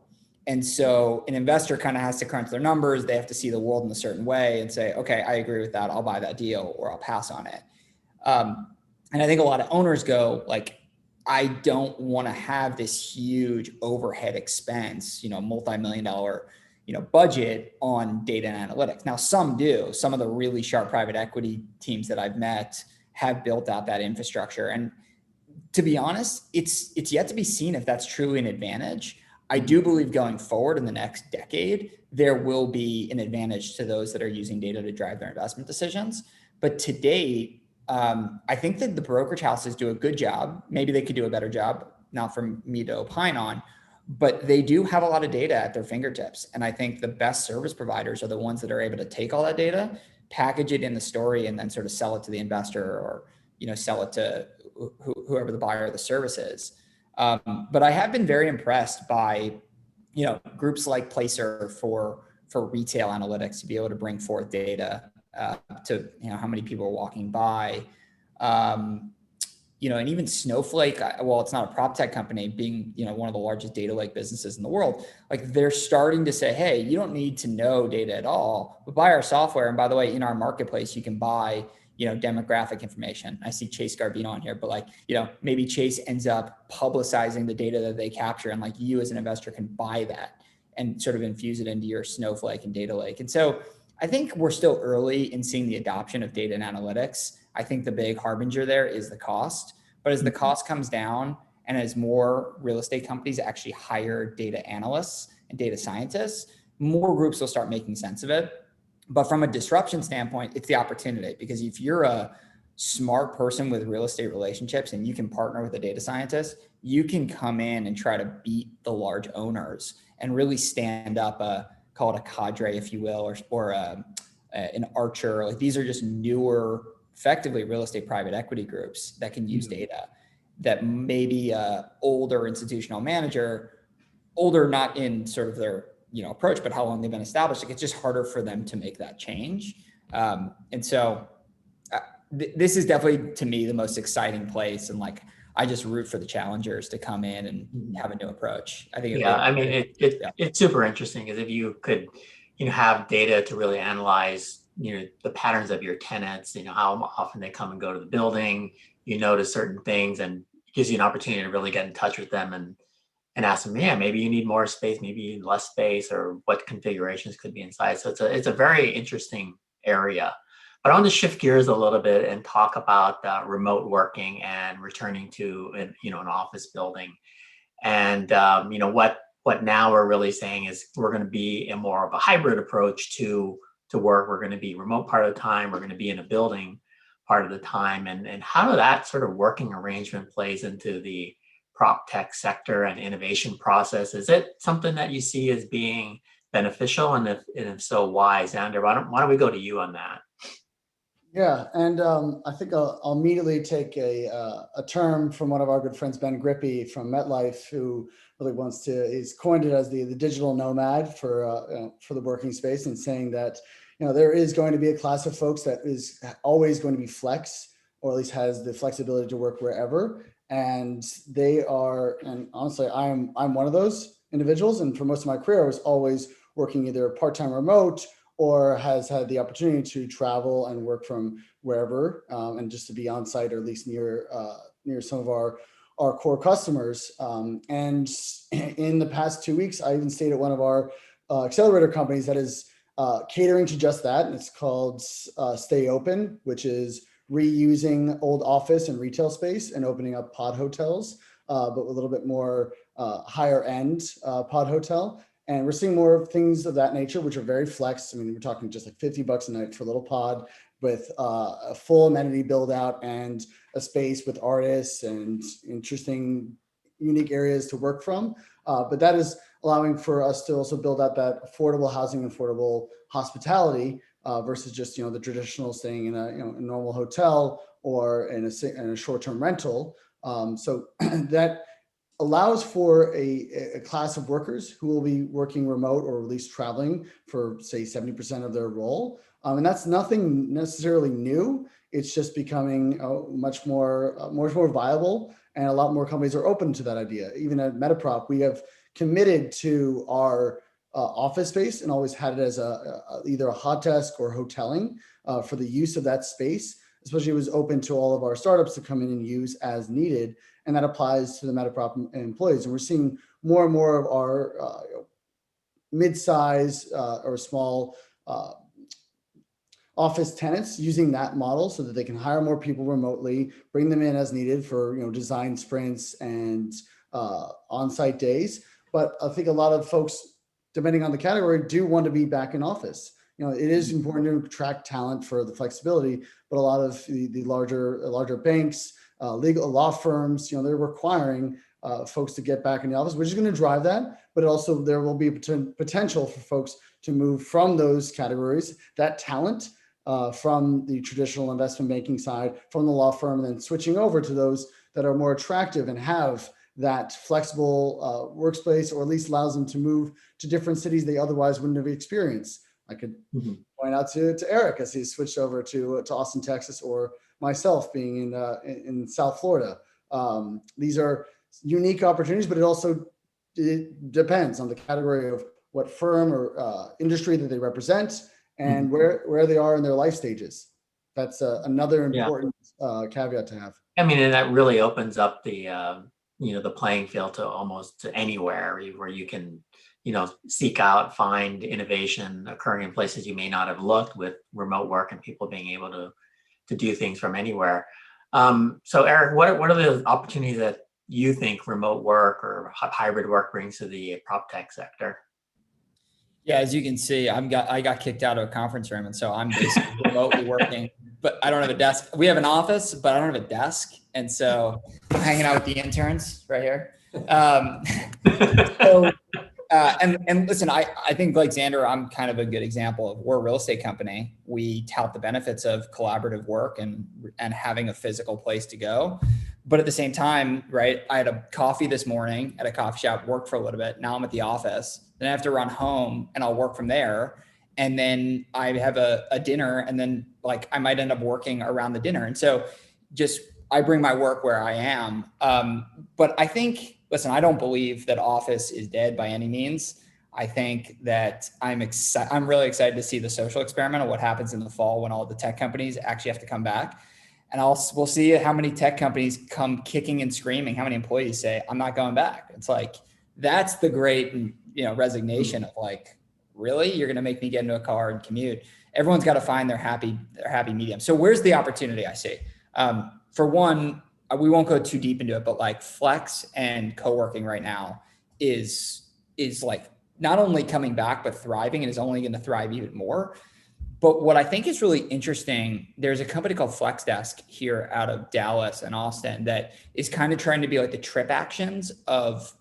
And so an investor kind of has to crunch their numbers. They have to see the world in a certain way and say, okay, I agree with that. I'll buy that deal or I'll pass on it. And I think a lot of owners go, like, I don't want to have this huge overhead expense, multi-million-dollar, budget on data and analytics. Now, some do. Some of the really sharp private equity teams that I've met have built out that infrastructure. And to be honest, it's yet to be seen if that's truly an advantage. I do believe going forward in the next decade, there will be an advantage to those that are using data to drive their investment decisions. But to date, I think that the brokerage houses do a good job. Maybe they could do a better job, not for me to opine on, but they do have a lot of data at their fingertips. And I think the best service providers are the ones that are able to take all that data, package it in the story, and then sort of sell it to the investor or, sell it to whoever the buyer of the service is. But I have been very impressed by, groups like Placer for retail analytics to be able to bring forth data to how many people are walking by, and even Snowflake. Well, it's not a prop tech company, being one of the largest data lake businesses in the world. Like, they're starting to say, hey, you don't need to know data at all, but buy our software. And by the way, in our marketplace, you can buy demographic information. I see Chase Garbino on here, but maybe Chase ends up publicizing the data that they capture, and you as an investor can buy that and sort of infuse it into your Snowflake and data lake. And so I think we're still early in seeing the adoption of data and analytics. I think the big harbinger there is the cost. But as the cost comes down and as more real estate companies actually hire data analysts and data scientists, more groups will start making sense of it. But from a disruption standpoint, it's the opportunity, because if you're a smart person with real estate relationships and you can partner with a data scientist, you can come in and try to beat the large owners and really stand up call it a cadre, if you will, or an archer. Like, these are just newer, effectively real estate private equity groups that can use data that maybe older institutional manager, older not in sort of their approach, but how long they've been established. Like, it's just harder for them to make that change. And so this is definitely, to me, the most exciting place. And I just root for the challengers to come in and have a new approach. I think. It's super interesting, because if you could, have data to really analyze, the patterns of your tenants, how often they come and go to the building, notice certain things, and it gives you an opportunity to really get in touch with them and ask them, yeah, maybe you need more space, maybe you need less space, or what configurations could be inside. So it's a very interesting area. But I want to shift gears a little bit and talk about remote working and returning to an office building. And what now we're really saying is we're going to be in more of a hybrid approach to work. We're going to be remote part of the time. We're going to be in a building part of the time. And how that sort of working arrangement plays into the prop tech sector and innovation process. Is it something that you see as being beneficial? And if so, why? Xander, why don't we go to you on that? Yeah, and I think I'll immediately take a term from one of our good friends, Ben Grippy from MetLife, who really is coined it as the digital nomad for the working space, and saying that there is going to be a class of folks that is always going to be flex, or at least has the flexibility to work wherever, and they are. And honestly, I'm one of those individuals, and for most of my career, I was always working either part-time remote or has had the opportunity to travel and work from wherever, and just to be on site or at least near some of our core customers. And in the past 2 weeks, I even stayed at one of our accelerator companies that is catering to just that. And it's called Stay Open, which is reusing old office and retail space and opening up pod hotels, but with a little bit more higher end pod hotel. And we're seeing more things of that nature, which are very flex. I mean, we're talking just like $50 a night for a little pod with a full amenity build out and a space with artists and interesting, unique areas to work from. But that is allowing for us to also build out that affordable housing and affordable hospitality versus just, the traditional staying in a normal hotel or in a short-term rental. So that allows for a class of workers who will be working remote or at least traveling for, say, 70% of their role. And that's nothing necessarily new. It's just becoming much more viable, and a lot more companies are open to that idea. Even at Metaprop, we have committed to our office space and always had it as either a hot desk or hoteling for the use of that space. Especially, it was open to all of our startups to come in and use as needed. And that applies to the Metaprop employees. And we're seeing more and more of our mid-size or small office tenants using that model so that they can hire more people remotely, bring them in as needed for design sprints and on-site days. But I think a lot of folks, depending on the category, do want to be back in office. It is important to attract talent for the flexibility, but a lot of the larger banks, legal law firms, they're requiring folks to get back in the office, which is going to drive that. But also there will be potential for folks to move from those categories, that talent from the traditional investment banking side, from the law firm, and then switching over to those that are more attractive and have that flexible workspace, or at least allows them to move to different cities they otherwise wouldn't have experienced. I could point out to Eric as he's switched over to Austin, Texas, or myself being in South Florida. These are unique opportunities, but it depends on the category of what firm or industry that they represent and where they are in their life stages. That's another important caveat to have. I mean, and that really opens up the the playing field to almost anywhere where you can seek out, find innovation occurring in places you may not have looked, with remote work and people being able to do things from anywhere. So Eric, what are the opportunities that you think remote work or hybrid work brings to the prop tech sector? Yeah, as you can see, I got kicked out of a conference room, and so I'm basically remotely working, but I don't have a desk. We have an office, but I don't have a desk, and so I'm hanging out with the interns right here. And listen, I think like Xander, I'm kind of a good example of, we're a real estate company. We tout the benefits of collaborative work and having a physical place to go. But at the same time, right, I had a coffee this morning at a coffee shop, worked for a little bit. Now I'm at the office. Then I have to run home and I'll work from there. And then I have a dinner, and then like I might end up working around the dinner. And so just, I bring my work where I am. But I think, listen, I don't believe that office is dead by any means. I think that I'm really excited to see the social experiment of what happens in the fall when all the tech companies actually have to come back. And we'll see how many tech companies come kicking and screaming, how many employees say, I'm not going back. It's like, that's the great, resignation of like, really, you're going to make me get into a car and commute. everyone's got to find their happy medium. So where's the opportunity I see? For one, we won't go too deep into it, but like flex and co-working right now is like not only coming back, but thriving, and is only going to thrive even more. But what I think is really interesting, there's a company called FlexDesk here out of Dallas and Austin that is kind of trying to be like the TripActions of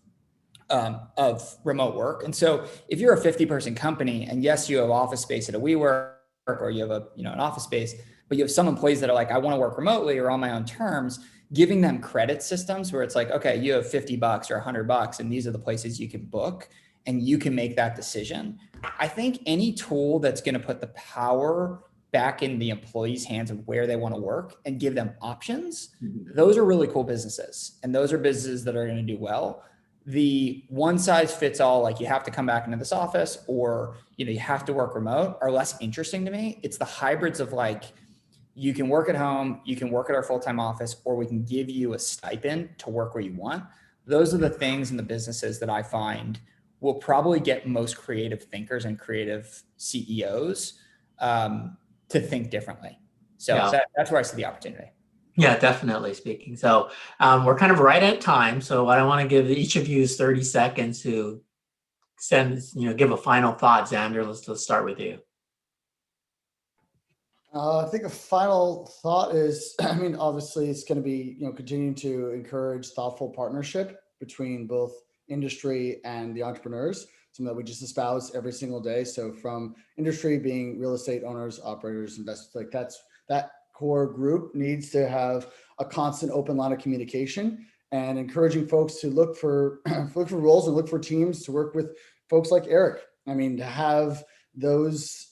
remote work. And so if you're a 50-person company, and yes, you have office space at a WeWork, or you have an office space, but you have some employees that are like, I want to work remotely or on my own terms, giving them credit systems where it's like, okay, you have $50 or $100, and these are the places you can book, and you can make that decision. I think any tool that's going to put the power back in the employees' hands of where they want to work and give them options, those are really cool businesses. And those are businesses that are going to do well. The one size fits all, like you have to come back into this office, or, you have to work remote, are less interesting to me. It's the hybrids of like, you can work at home, you can work at our full-time office, or we can give you a stipend to work where you want. Those are the things in the businesses that I find will probably get most creative thinkers and creative CEOs to think differently. So Yeah. that's where I see the opportunity. Yeah, definitely speaking. So we're kind of right at time. So what I want to give each of you is 30 seconds to give a final thought. Xander, let's start with you. I think a final thought is, obviously it's going to be, continuing to encourage thoughtful partnership between both industry and the entrepreneurs, something that we just espouse every single day. So from industry being real estate owners, operators, investors, like that core group needs to have a constant open line of communication, and encouraging folks to look for roles and look for teams to work with folks like Eric. To have those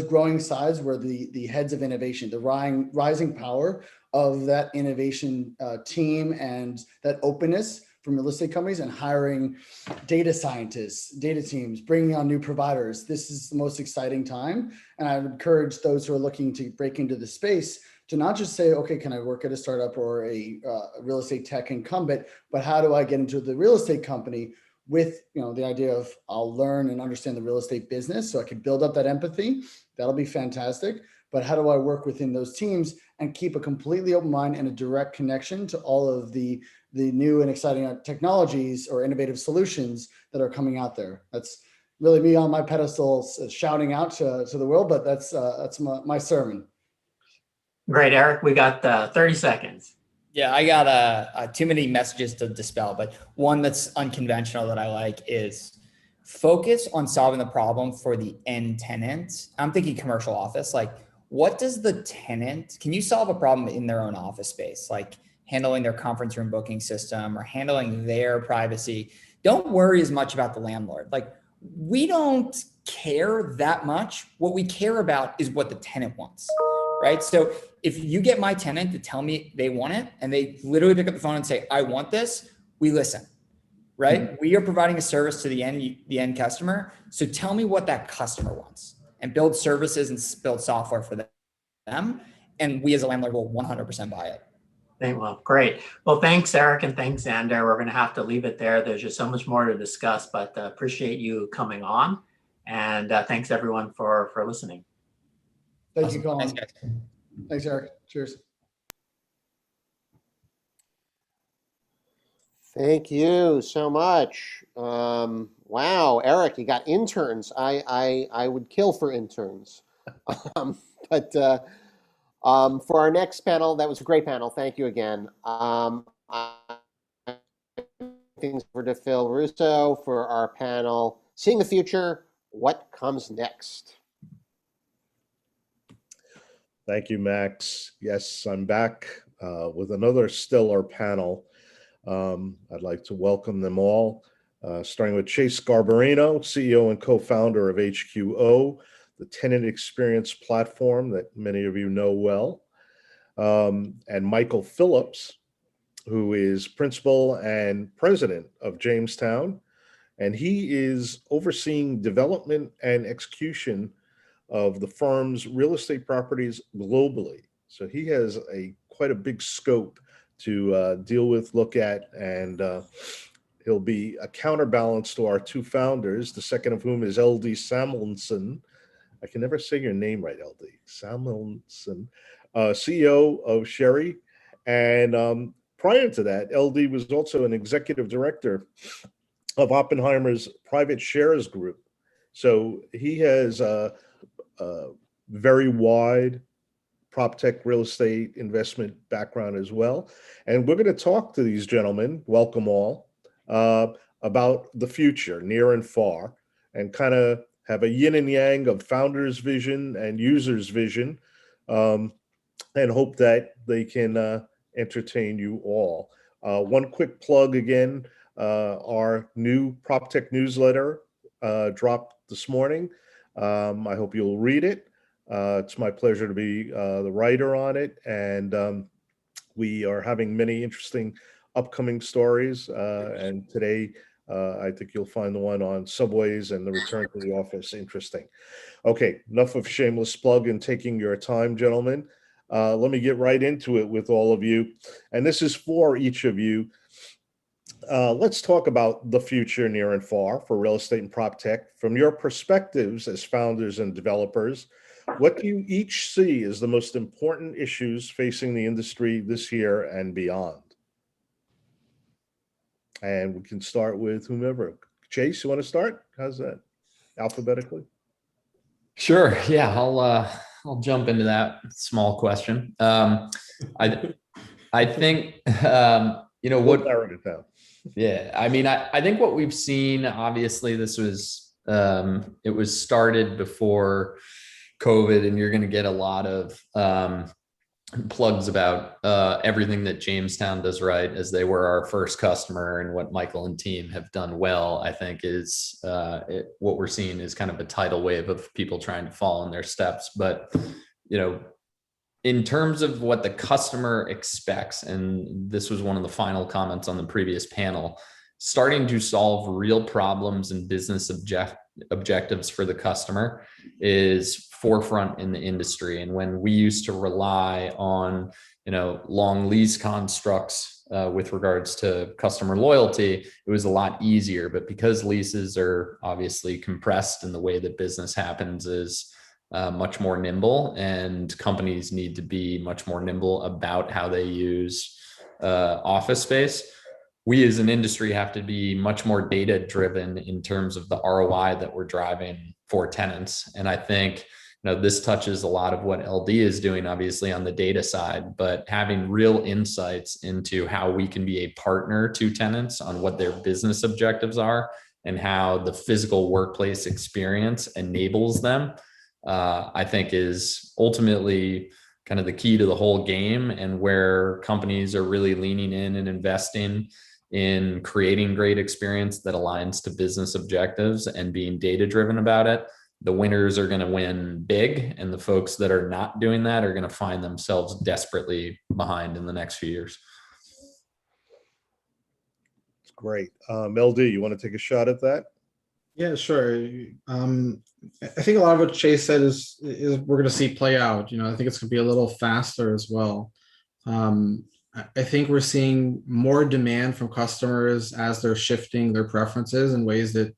growing sides where the heads of innovation, the rising power of that innovation team, and that openness from real estate companies, and hiring data scientists, data teams, bringing on new providers. This is the most exciting time. And I would encourage those who are looking to break into the space to not just say, okay, can I work at a startup or a real estate tech incumbent, but how do I get into the real estate company with the idea of I'll learn and understand the real estate business so I can build up that empathy. That'll be fantastic. But how do I work within those teams and keep a completely open mind and a direct connection to all of the new and exciting technologies or innovative solutions that are coming out there? That's really me on my pedestal shouting out to the world, but that's my sermon. Great, Eric. We got 30 seconds. Yeah, I got too many messages to dispel, but one that's unconventional that I like is focus on solving the problem for the end tenant. I'm thinking commercial office. Like, what does the tenant, can you solve a problem in their own office space? Like handling their conference room booking system or handling their privacy. Don't worry as much about the landlord. Like, we don't care that much. What we care about is what the tenant wants, right? So if you get my tenant to tell me they want it, and they literally pick up the phone and say, I want this, we listen, right? Mm-hmm. We are providing a service to the end customer. So tell me what that customer wants, and build services and build software for them. And we as a landlord will 100% buy it. Well, great. Well, thanks, Eric, and thanks, Xander. We're going to have to leave it there. There's just so much more to discuss, but appreciate you coming on. And thanks, everyone, for listening. Thank you, Colin. Thanks, guys. Thanks, Eric. Cheers. Thank you so much. Wow, Eric, you got interns. I would kill for interns. But for our next panel, that was a great panel. Thank you again. Things for Phil Russo for our panel, Seeing the Future, What Comes Next? Thank you, Max. Yes, I'm back with another stellar panel. I'd like to welcome them all, starting with Chase Garbarino, CEO and co-founder of HQO, the tenant experience platform that many of you know well, and Michael Phillips, who is principal and president of Jamestown, and he is overseeing development and execution of the firm's real estate properties globally. So he has quite a big scope to deal with, look at, and he'll be a counterbalance to our two founders, the second of whom is LD Samuelson, I can never say your name right, LD. Samuelson, CEO of Sherry. And prior to that, LD was also an executive director of Oppenheimer's Private Shares Group. So he has a very wide prop tech real estate investment background as well. And we're going to talk to these gentlemen, welcome all, about the future, near and far, and kind of have a yin and yang of founder's vision and user's vision, and hope that they can entertain you all. One quick plug again, our new PropTech newsletter dropped this morning. I hope you'll read it. It's my pleasure to be the writer on it, and we are having many interesting upcoming stories. And today, I think you'll find the one on subways and the return to the office interesting. Okay, enough of shameless plug and taking your time, gentlemen. Let me get right into it with all of you. And this is for each of you. Let's talk about the future near and far for real estate and prop tech. From your perspectives as founders and developers, what do you each see as the most important issues facing the industry this year and beyond? And we can start with whomever. Chase, you want to start? How's that? Alphabetically? Sure. Yeah, I'll jump into that small question. I think what narrowed it down. Yeah, I mean, I think what we've seen, obviously, this was it was started before COVID, and you're going to get a lot of plugs about everything that Jamestown does right, as they were our first customer, and what Michael and team have done well. I think is what we're seeing is kind of a tidal wave of people trying to follow in their steps. But in terms of what the customer expects, and this was one of the final comments on the previous panel, starting to solve real problems and business objectives for the customer is forefront in the industry. And when we used to rely on, long lease constructs with regards to customer loyalty, it was a lot easier. But because leases are obviously compressed and the way that business happens is much more nimble, and companies need to be much more nimble about how they use office space, we as an industry have to be much more data driven in terms of the ROI that we're driving for tenants. And I think this touches a lot of what LD is doing, obviously, on the data side, but having real insights into how we can be a partner to tenants on what their business objectives are and how the physical workplace experience enables them, I think is ultimately kind of the key to the whole game, and where companies are really leaning in and investing in creating great experience that aligns to business objectives and being data driven about it. The winners are going to win big, and the folks that are not doing that are going to find themselves desperately behind in the next few years. It's great. LD, you want to take a shot at that? Yeah, sure. I think a lot of what Chase said is we're going to see play out. I think it's going to be a little faster as well. I think we're seeing more demand from customers as they're shifting their preferences in ways that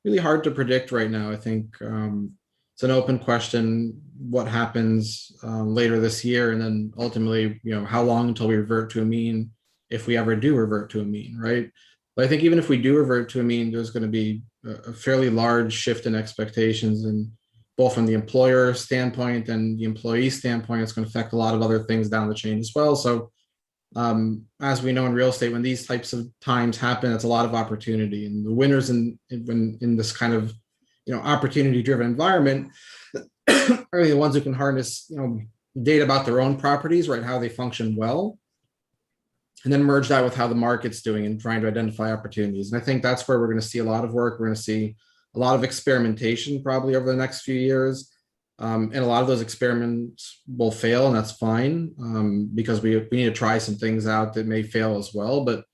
really hard to predict right now. I think it's an open question what happens later this year, and then ultimately, how long until we revert to a mean, if we ever do revert to a mean, right? But I think even if we do revert to a mean, there's going to be a fairly large shift in expectations, and both from the employer standpoint and the employee standpoint, it's going to affect a lot of other things down the chain as well. So as we know in real estate, when these types of times happen, it's a lot of opportunity, and the winners in this kind of opportunity driven environment are the ones who can harness data about their own properties, right, how they function well, and then merge that with how the market's doing and trying to identify opportunities. And I think that's where we're going to see a lot of work. We're going to see a lot of experimentation probably over the next few years. And a lot of those experiments will fail, and that's fine, because we need to try some things out that may fail as well. But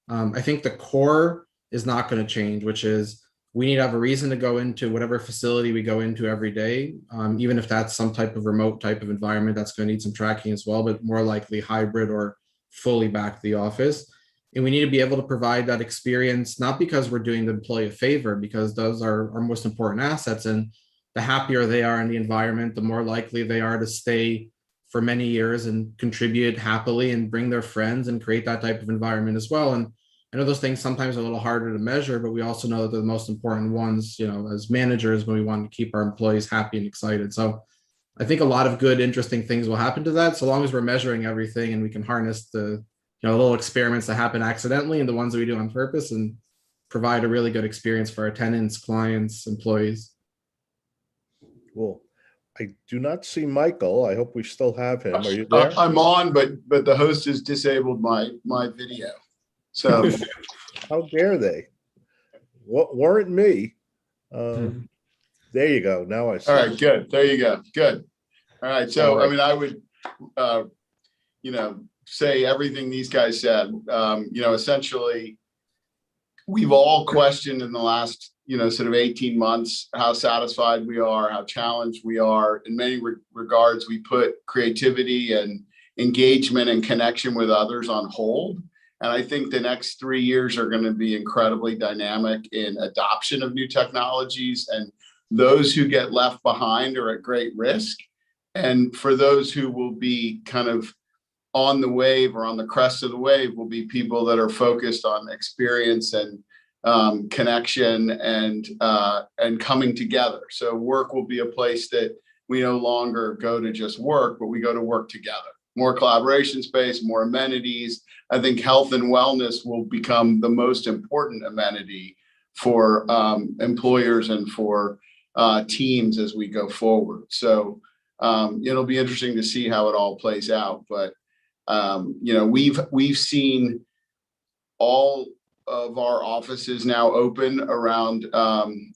I think the core is not going to change, which is we need to have a reason to go into whatever facility we go into every day, even if that's some type of remote type of environment that's going to need some tracking as well, but more likely hybrid or fully back to the office. And we need to be able to provide that experience, not because we're doing the employee a favor, because those are our most important assets. And the happier they are in the environment, the more likely they are to stay for many years and contribute happily and bring their friends and create that type of environment as well. And I know those things sometimes are a little harder to measure, but we also know that they're the most important ones, as managers, when we want to keep our employees happy and excited. So I think a lot of good, interesting things will happen to that, so long as we're measuring everything and we can harness the little experiments that happen accidentally and the ones that we do on purpose and provide a really good experience for our tenants, clients, employees. Cool. I do not see Michael. I hope we still have him. Are you there? I'm on, but the host has disabled my video. So How dare they? What weren't me? There you go. Now I see. all right, good. There you go. Good. All right. So All right. I mean, I would say everything these guys said. Essentially, we've all questioned in the last sort of 18 months how satisfied we are, how challenged we are. In many regards, we put creativity and engagement and connection with others on hold. And I think the next 3 years are going to be incredibly dynamic in adoption of new technologies, and those who get left behind are at great risk. And for those who will be kind of on the wave or on the crest of the wave will be people that are focused on experience and connection and coming together. So work will be a place that we no longer go to just work, but we go to work together. More collaboration space, more amenities. I think health and wellness will become the most important amenity for employers and for teams as we go forward. So it'll be interesting to see how it all plays out. But we've seen all of our offices now open around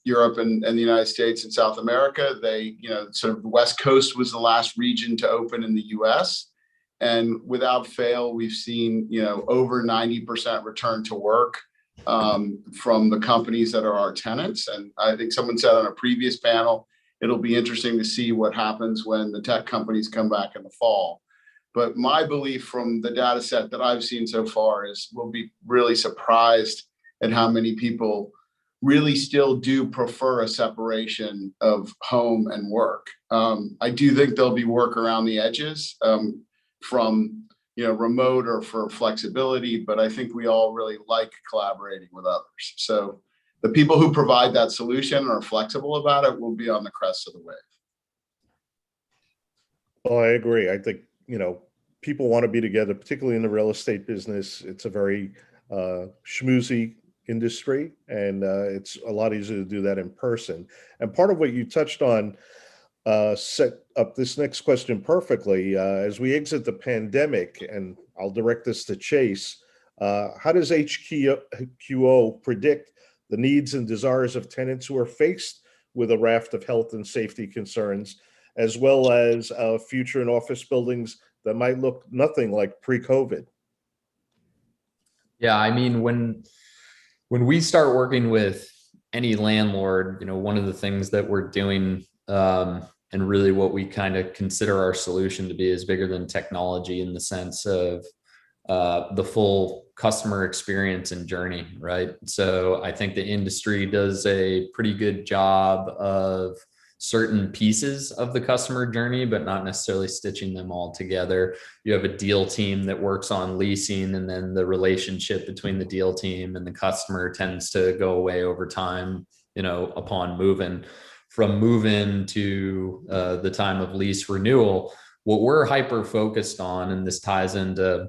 Europe and the United States and South America. They, sort of the West Coast was the last region to open in the US. And without fail, we've seen, over 90% return to work from the companies that are our tenants. And I think someone said on a previous panel, it'll be interesting to see what happens when the tech companies come back in the fall. But my belief from the data set that I've seen so far is we'll be really surprised at how many people really still do prefer a separation of home and work. I do think there'll be work around the edges from remote or for flexibility, but I think we all really like collaborating with others. So the people who provide that solution and are flexible about it will be on the crest of the wave. Well, I agree. I think, people want to be together, particularly in the real estate business. It's a very schmoozy industry, and it's a lot easier to do that in person. And part of what you touched on set up this next question perfectly. As we exit the pandemic, and I'll direct this to Chase, how does HQO predict the needs and desires of tenants who are faced with a raft of health and safety concerns, as well as future and office buildings that might look nothing like pre-COVID? Yeah, I mean, when we start working with any landlord, one of the things that we're doing, and really what we kind of consider our solution to be, is bigger than technology in the sense of the full customer experience and journey, right? So I think the industry does a pretty good job of certain pieces of the customer journey, but not necessarily stitching them all together. You have a deal team that works on leasing, and then the relationship between the deal team and the customer tends to go away over time, upon move-in. From move-in to the time of lease renewal, what we're hyper focused on, and this ties into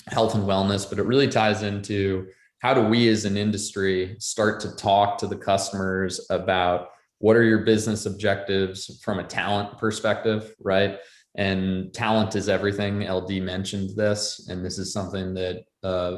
health and wellness, but it really ties into how do we as an industry start to talk to the customers about what are your business objectives from a talent perspective, right? And talent is everything. LD mentioned this, and this is something that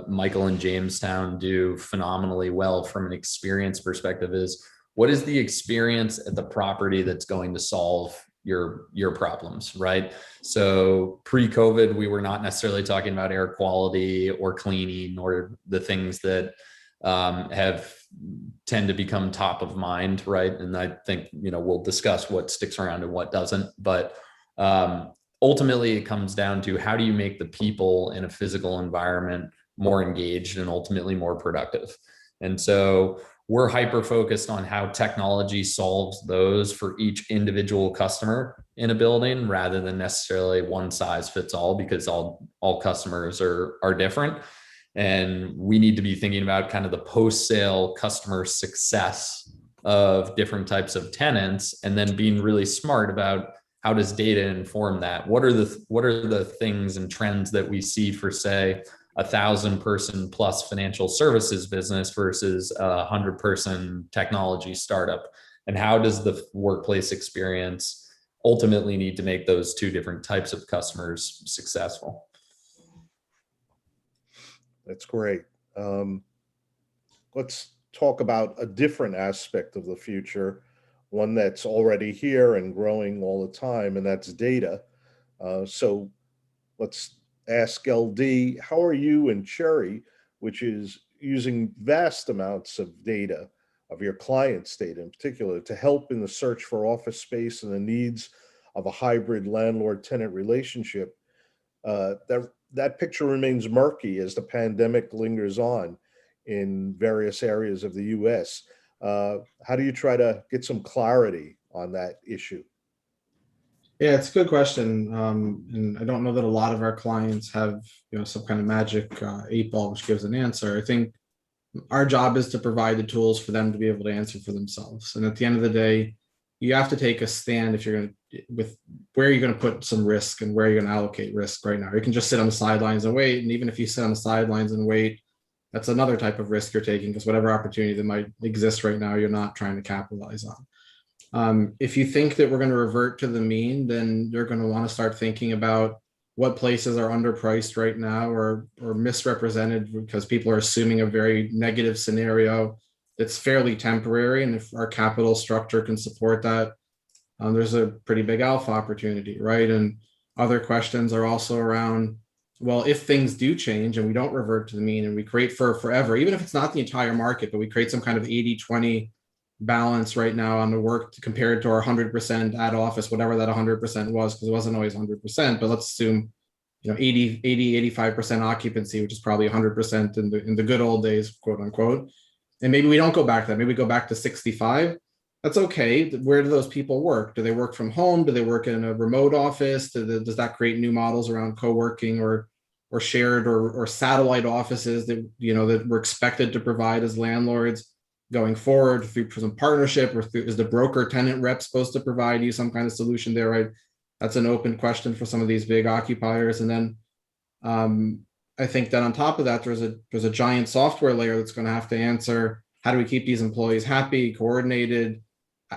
Michael and Jamestown do phenomenally well from an experience perspective, is what is the experience at the property that's going to solve your problems, right? So pre-COVID, we were not necessarily talking about air quality or cleaning or the things that have tend to become top of mind, right? And I think, we'll discuss what sticks around and what doesn't, but ultimately it comes down to how do you make the people in a physical environment more engaged and ultimately more productive? And so we're hyper focused on how technology solves those for each individual customer in a building rather than necessarily one size fits all, because all customers are different. And we need to be thinking about kind of the post-sale customer success of different types of tenants, and then being really smart about how does data inform that? What are the things and trends that we see for, say, 1,000-person plus financial services business versus a 100-person technology startup? And how does the workplace experience ultimately need to make those two different types of customers successful? That's great. Let's talk about a different aspect of the future, one that's already here and growing all the time, and that's data. So let's ask LD, how are you and Cherry, which is using vast amounts of data, of your clients' data in particular, to help in the search for office space and the needs of a hybrid landlord-tenant relationship? That picture remains murky as the pandemic lingers on in various areas of the US. How do you try to get some clarity on that issue? Yeah, it's a good question. And I don't know that a lot of our clients have, some kind of magic 8 ball which gives an answer. I think our job is to provide the tools for them to be able to answer for themselves. And at the end of the day, you have to take a stand if you're going to, with where you're going to put some risk and where you're going to allocate risk right now. You can just sit on the sidelines and wait. And even if you sit on the sidelines and wait, that's another type of risk you're taking, because whatever opportunity that might exist right now, you're not trying to capitalize on. If you think that we're going to revert to the mean, then you're going to want to start thinking about what places are underpriced right now or misrepresented, because people are assuming a very negative scenario that's fairly temporary. And if our capital structure can support that, there's a pretty big alpha opportunity, right? And other questions are also around, well, if things do change and we don't revert to the mean and we create for forever, even if it's not the entire market, but we create some kind of 80-20 balance right now on the work compared to our 100% at office, whatever that 100% was, because it wasn't always 100%, but let's assume 85% occupancy, which is probably 100% in the good old days, quote unquote. And maybe we don't go back to that. Maybe we go back to 65. That's okay. Where do those people work? Do they work from home? Do they work in a remote office? Does that create new models around co-working or shared or satellite offices that that we're expected to provide as landlords going forward through some partnership, or is the broker tenant rep supposed to provide you some kind of solution there, right? That's an open question for some of these big occupiers. And then I think that on top of that, there's a giant software layer that's going to have to answer, how do we keep these employees happy, coordinated?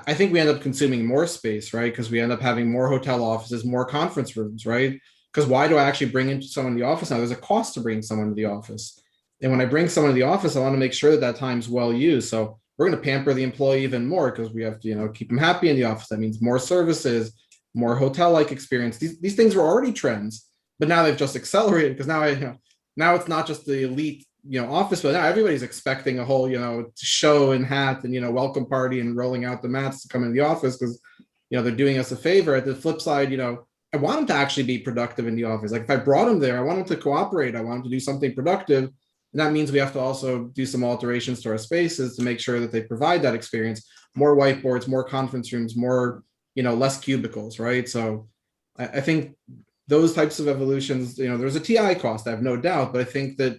I think we end up consuming more space, right? Because we end up having more hotel offices, more conference rooms, right? Because why do I actually bring in someone in the office now? There's a cost to bring someone to the office. And when I bring someone to the office, I want to make sure that time's well used. So we're going to pamper the employee even more, because we have to, keep them happy in the office. That means more services, more hotel-like experience. These things were already trends, but now they've just accelerated, because now it's not just the elite, office, but now everybody's expecting a whole, show and hat and, welcome party and rolling out the mats to come in the office, because, they're doing us a favor. At the flip side, I want them to actually be productive in the office. Like if I brought them there, I want them to cooperate. I want them to do something productive. And that means we have to also do some alterations to our spaces to make sure that they provide that experience, more whiteboards, more conference rooms, more, less cubicles, right? So I think those types of evolutions, there's a TI cost, I have no doubt, but I think that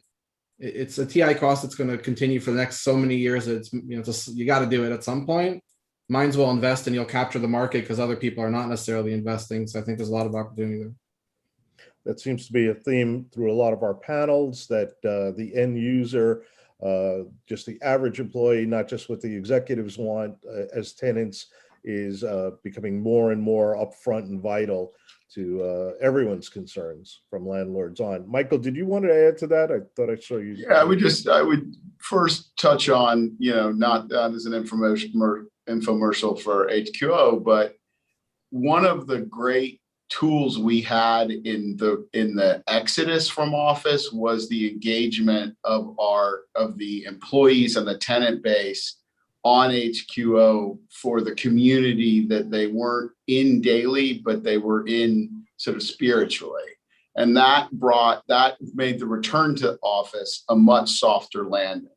it's a TI cost that's going to continue for the next so many years. It's, you got to do it at some point. Might as well invest and you'll capture the market, because other people are not necessarily investing. So I think there's a lot of opportunity there. That seems to be a theme through a lot of our panels, that the end user, just the average employee, not just what the executives want as tenants, is becoming more and more upfront and vital to everyone's concerns from landlords on. Michael, did you want to add to that? I thought I saw you. Yeah, I would first touch on, not as an infomercial for HQO, but one of the great tools we had in the exodus from office was the engagement of the employees and the tenant base on HQO for the community that they weren't in daily, but they were in sort of spiritually. And that made the return to office a much softer landing.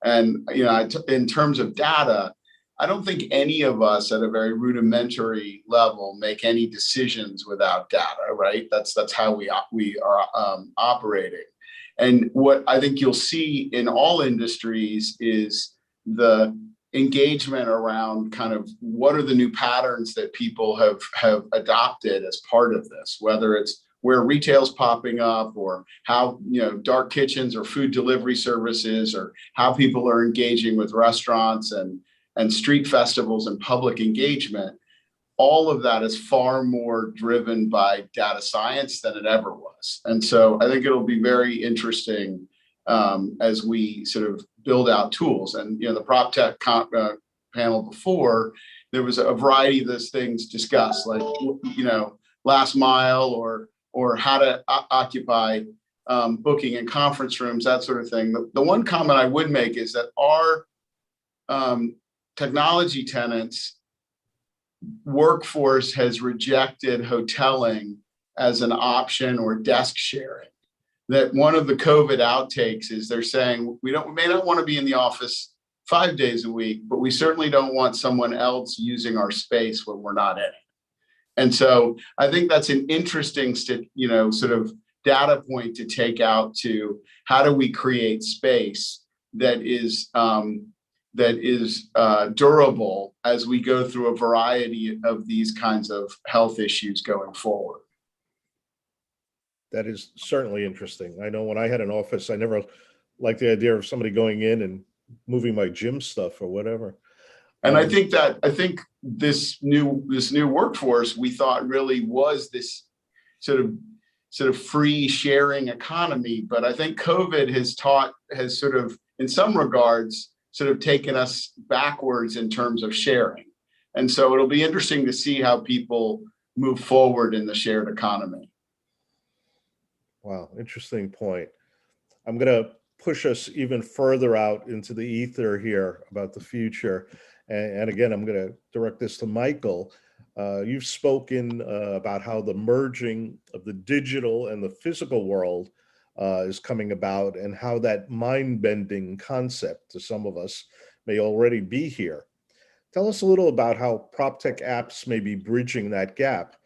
And, in terms of data, I don't think any of us at a very rudimentary level make any decisions without data, right? That's how we are operating. And what I think you'll see in all industries is the engagement around kind of what are the new patterns that people have adopted as part of this, whether it's where retail's popping up or how, dark kitchens or food delivery services, or how people are engaging with restaurants and street festivals and public engagement. All of that is far more driven by data science than it ever was. And so I think it'll be very interesting as we sort of build out tools. And, the PropTech panel before, there was a variety of those things discussed, like, last mile or how to occupy booking and conference rooms, that sort of thing. The one comment I would make is that our technology tenants workforce has rejected hoteling as an option or desk sharing. That one of the COVID outtakes is they're saying we may not want to be in the office 5 days a week, but we certainly don't want someone else using our space when we're not in it. And so I think that's an interesting, sort of data point to take out to how do we create space that is durable as we go through a variety of these kinds of health issues going forward. That is certainly interesting. I know when I had an office, I never liked the idea of somebody going in and moving my gym stuff or whatever. And I think this new workforce, we thought really was this sort of free sharing economy. But I think COVID has sort of, in some regards, sort of taken us backwards in terms of sharing. And so it'll be interesting to see how people move forward in the shared economy. Wow, interesting point. I'm going to push us even further out into the ether here about the future. And again, I'm going to direct this to Michael. You've spoken about how the merging of the digital and the physical world is coming about, and how that mind-bending concept to some of us may already be here. Tell us a little about how PropTech apps may be bridging that gap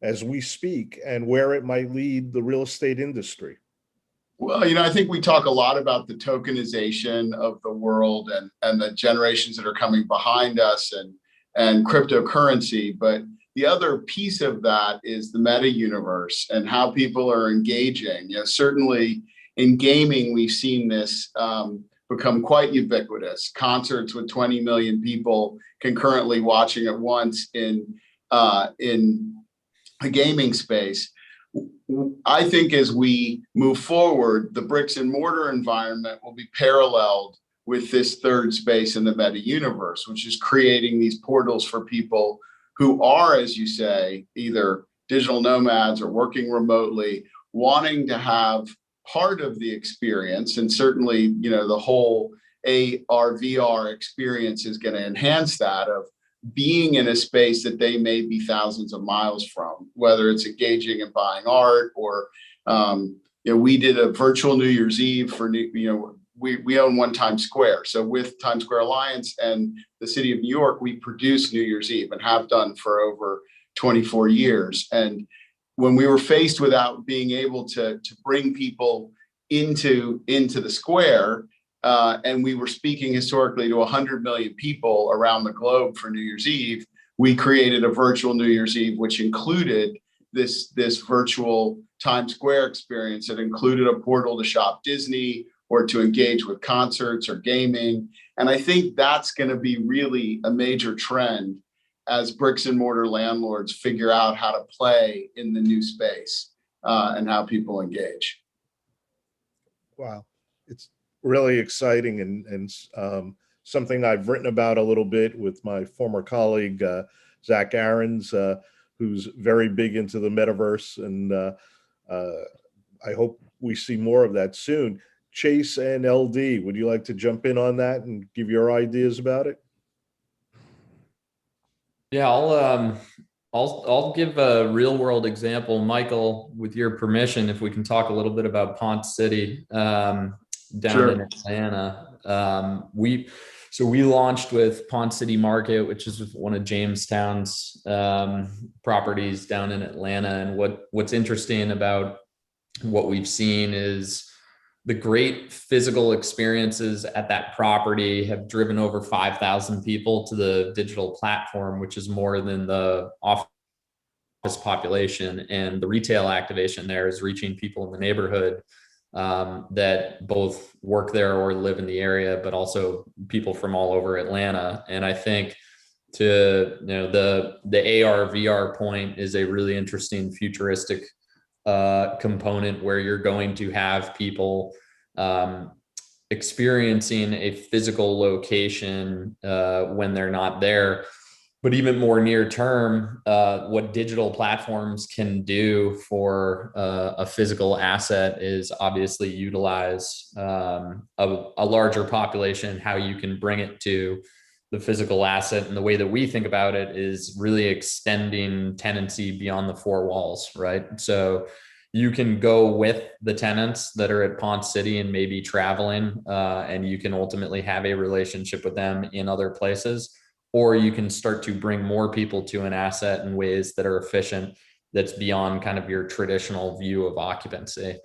as we speak, and where it might lead the real estate industry. Well, I think we talk a lot about the tokenization of the world and the generations that are coming behind us and cryptocurrency. But the other piece of that is the meta universe and how people are engaging. Certainly in gaming, we've seen this become quite ubiquitous. Concerts with 20 million people concurrently watching at once in a gaming space. I think as we move forward, the bricks and mortar environment will be paralleled with this third space in the meta universe, which is creating these portals for people who are, as you say, either digital nomads or working remotely, wanting to have part of the experience. And certainly, the whole AR, VR experience is going to enhance that, of being in a space that they may be thousands of miles from, whether it's engaging and buying art or, we did a virtual New Year's Eve for, we own One Times Square. So with Times Square Alliance and the city of New York, we produce New Year's Eve and have done for over 24 years. And when we were faced without being able to bring people into the square, and we were speaking historically to 100 million people around the globe for New Year's Eve, we created a virtual New Year's Eve, which included this virtual Times Square experience. It included a portal to shop Disney or to engage with concerts or gaming. And I think that's going to be really a major trend as bricks and mortar landlords figure out how to play in the new space and how people engage. Wow, it's really exciting and something I've written about a little bit with my former colleague, Zach Aarons, who's very big into the metaverse. And I hope we see more of that soon. Chase and LD, would you like to jump in on that and give your ideas about it? Yeah, I'll give a real world example, Michael, with your permission, if we can talk a little bit about Ponce City. down Sure. in Atlanta. We launched with Pond City Market, which is one of Jamestown's properties down in Atlanta. And what's interesting about what we've seen is the great physical experiences at that property have driven over 5,000 people to the digital platform, which is more than the office population. And the retail activation there is reaching people in the neighborhood that both work there or live in the area, but also people from all over Atlanta. And I think the AR VR point is a really interesting futuristic component where you're going to have people experiencing a physical location when they're not there. But even more near term, what digital platforms can do for a physical asset is obviously utilize a larger population, how you can bring it to the physical asset. And the way that we think about it is really extending tenancy beyond the four walls, right? So you can go with the tenants that are at Pond City and maybe traveling, and you can ultimately have a relationship with them in other places. Or you can start to bring more people to an asset in ways that are efficient, that's beyond kind of your traditional view of occupancy.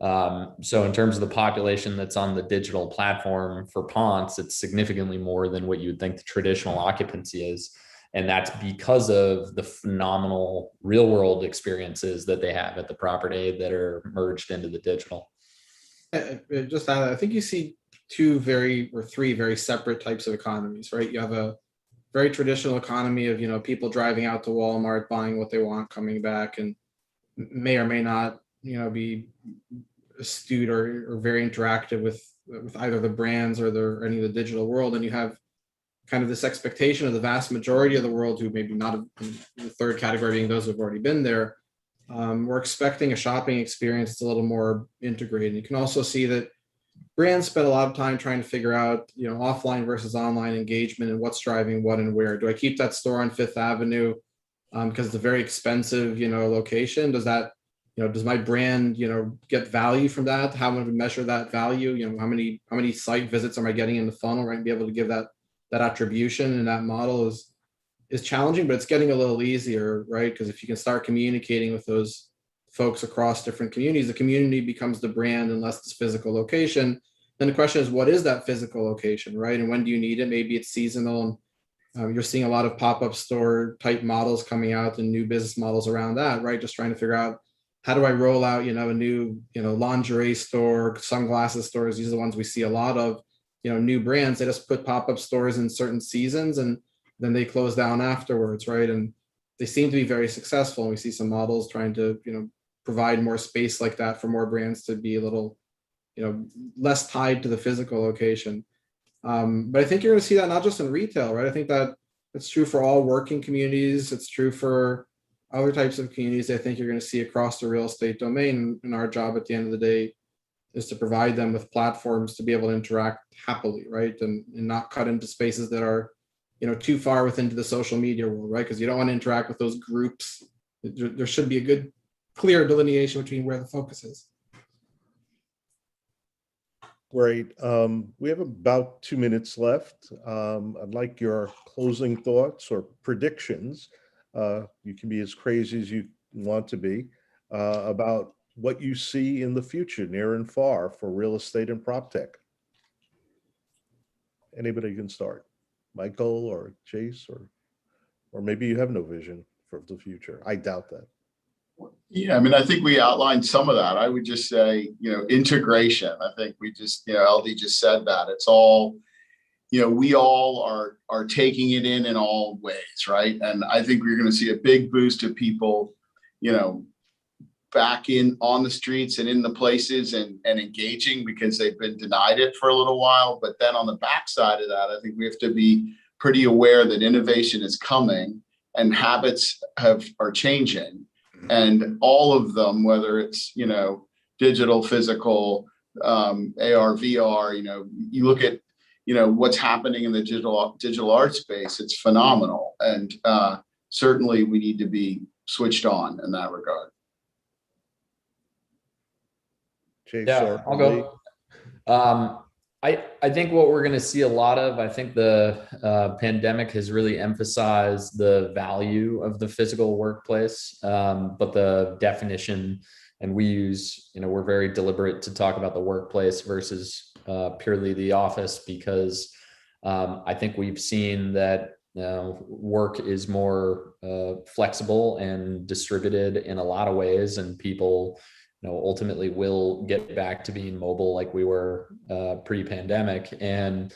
So in terms of the population that's on the digital platform for Ponce, it's significantly more than what you would think the traditional occupancy is. And that's because of the phenomenal real world experiences that they have at the property that are merged into the digital. Just I think you see three very separate types of economies, right? You have a very traditional economy of, people driving out to Walmart, buying what they want, coming back, and may or may not, be astute or very interactive with either the brands or any of the digital world. And you have kind of this expectation of the vast majority of the world who maybe not in the third category being those who've already been there. We're expecting a shopping experience that's a little more integrated. You can also see that brands spend a lot of time trying to figure out, offline versus online engagement and what's driving what and where. Do I keep that store on Fifth Avenue because it's a very expensive, location? Does that, does my brand, get value from that? How am I going to measure that value? How many site visits am I getting in the funnel, right? And be able to give that attribution, and that model is challenging, but it's getting a little easier, right? Because if you can start communicating with those folks across different communities, the community becomes the brand unless it's physical location. Then the question is, what is that physical location, right? And when do you need it? Maybe it's seasonal. And you're seeing a lot of pop-up store type models coming out and new business models around that, right? Just trying to figure out, how do I roll out, a new, lingerie store, sunglasses stores? These are the ones we see a lot of, new brands. They just put pop-up stores in certain seasons and then they close down afterwards, right? And they seem to be very successful. And we see some models trying to, provide more space like that for more brands to be a little, less tied to the physical location. But I think you're going to see that not just in retail, right? I think that it's true for all working communities. It's true for other types of communities. I think you're going to see across the real estate domain. And our job at the end of the day is to provide them with platforms to be able to interact happily, right? And not cut into spaces that are, too far within the social media world, right? Because you don't want to interact with those groups. There should be a good, clear delineation between where the focus is. Great. We have about 2 minutes left. I'd like your closing thoughts or predictions. You can be as crazy as you want to be about what you see in the future, near and far, for real estate and prop tech. Anybody can start. Michael or Chase, or maybe you have no vision for the future. I doubt that. Yeah, I mean, I think we outlined some of that. I would just say, integration. I think we just, LD just said that. It's all, we all are taking it in all ways, right? And I think we're going to see a big boost of people, back in on the streets and in the places and engaging because they've been denied it for a little while. But then on the backside of that, I think we have to be pretty aware that innovation is coming and habits are changing. And all of them, whether it's, digital, physical, AR, VR, you look at, what's happening in the digital art space, it's phenomenal. And certainly we need to be switched on in that regard. Chase, Yeah, I'll go. I think what we're going to see a lot of, I think the pandemic has really emphasized the value of the physical workplace, but the definition, and we use, we're very deliberate to talk about the workplace versus purely the office, because I think we've seen that work is more flexible and distributed in a lot of ways, and people ultimately will get back to being mobile like we were pre-pandemic. And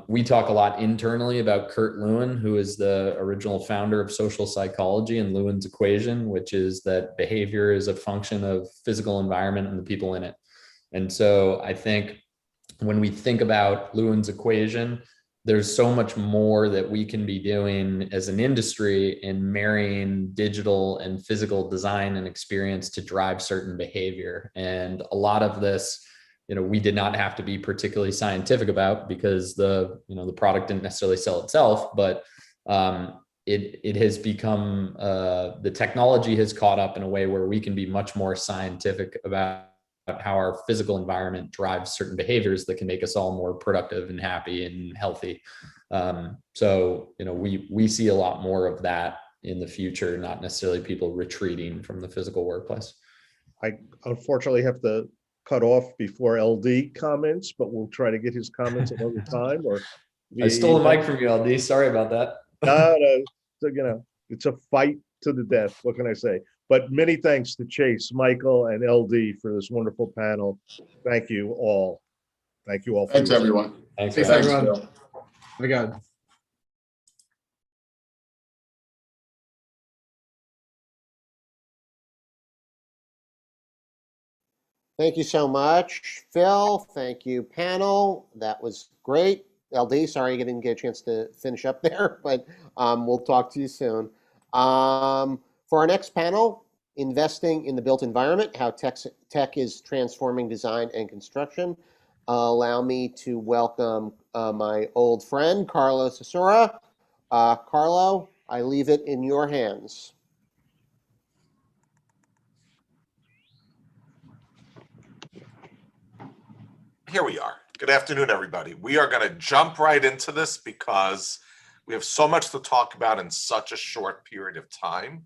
we talk a lot internally about Kurt Lewin, who is the original founder of social psychology and Lewin's equation, which is that behavior is a function of physical environment and the people in it. And so I think when we think about Lewin's equation, there's so much more that we can be doing as an industry in marrying digital and physical design and experience to drive certain behavior. And a lot of this, we did not have to be particularly scientific about, because the product didn't necessarily sell itself, but it has become, the technology has caught up in a way where we can be much more scientific about how our physical environment drives certain behaviors that can make us all more productive and happy and healthy. So, we see a lot more of that in the future, not necessarily people retreating from the physical workplace. I unfortunately have to cut off before LD comments, but we'll try to get his comments another time. Or I stole the mic from you, LD. Sorry about that. No, so, it's a fight to the death. What can I say? But many thanks to Chase, Michael, and LD for this wonderful panel. Thank you all. Thank you all. Thanks, everyone. Thanks, Thanks, guys. everyone. Phil. My God. Thank you so much, Phil. Thank you, panel. That was great. LD, sorry you didn't get a chance to finish up there, but we'll talk to you soon. For our next panel, investing in the built environment, how tech is transforming design and construction. Allow me to welcome my old friend, Carlo Cesura. Carlo, I leave it in your hands. Here we are. Good afternoon, everybody. We are going to jump right into this because we have so much to talk about in such a short period of time.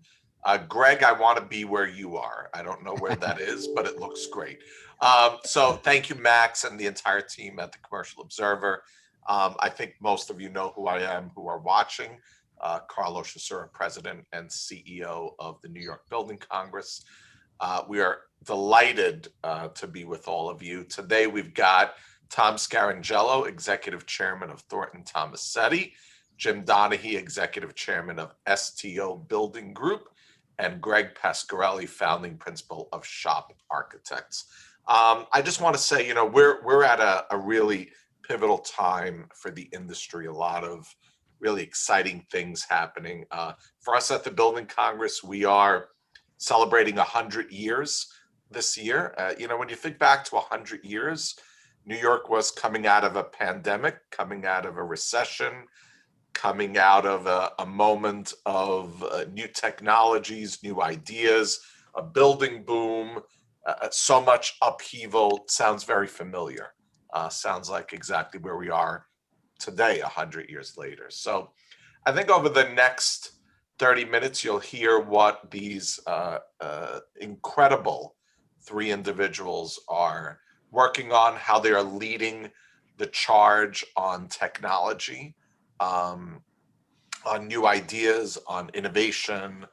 Greg, I want to be where you are. I don't know where that is, but it looks great. So thank you, Max, and the entire team at the Commercial Observer. I think most of you know who I am who are watching. Carlo Cesura, President and CEO of the New York Building Congress. We are delighted to be with all of you. Today we've got Tom Scarangello, Executive Chairman of Thornton Tomasetti, Jim Donaghy, Executive Chairman of STO Building Group, and Greg Pasquarelli, Founding Principal of Shop Architects. I just want to say, we're at a really pivotal time for the industry. A lot of really exciting things happening. For us at the Building Congress, we are celebrating 100 years this year. When you think back to 100 years, New York was coming out of a pandemic, coming out of a recession, coming out of a moment of new technologies, new ideas, a building boom, so much upheaval. Sounds very familiar. Sounds like exactly where we are today, 100 years later. So I think over the next 30 minutes, you'll hear what these incredible three individuals are working on, how they are leading the charge on technology, on new ideas, on innovation.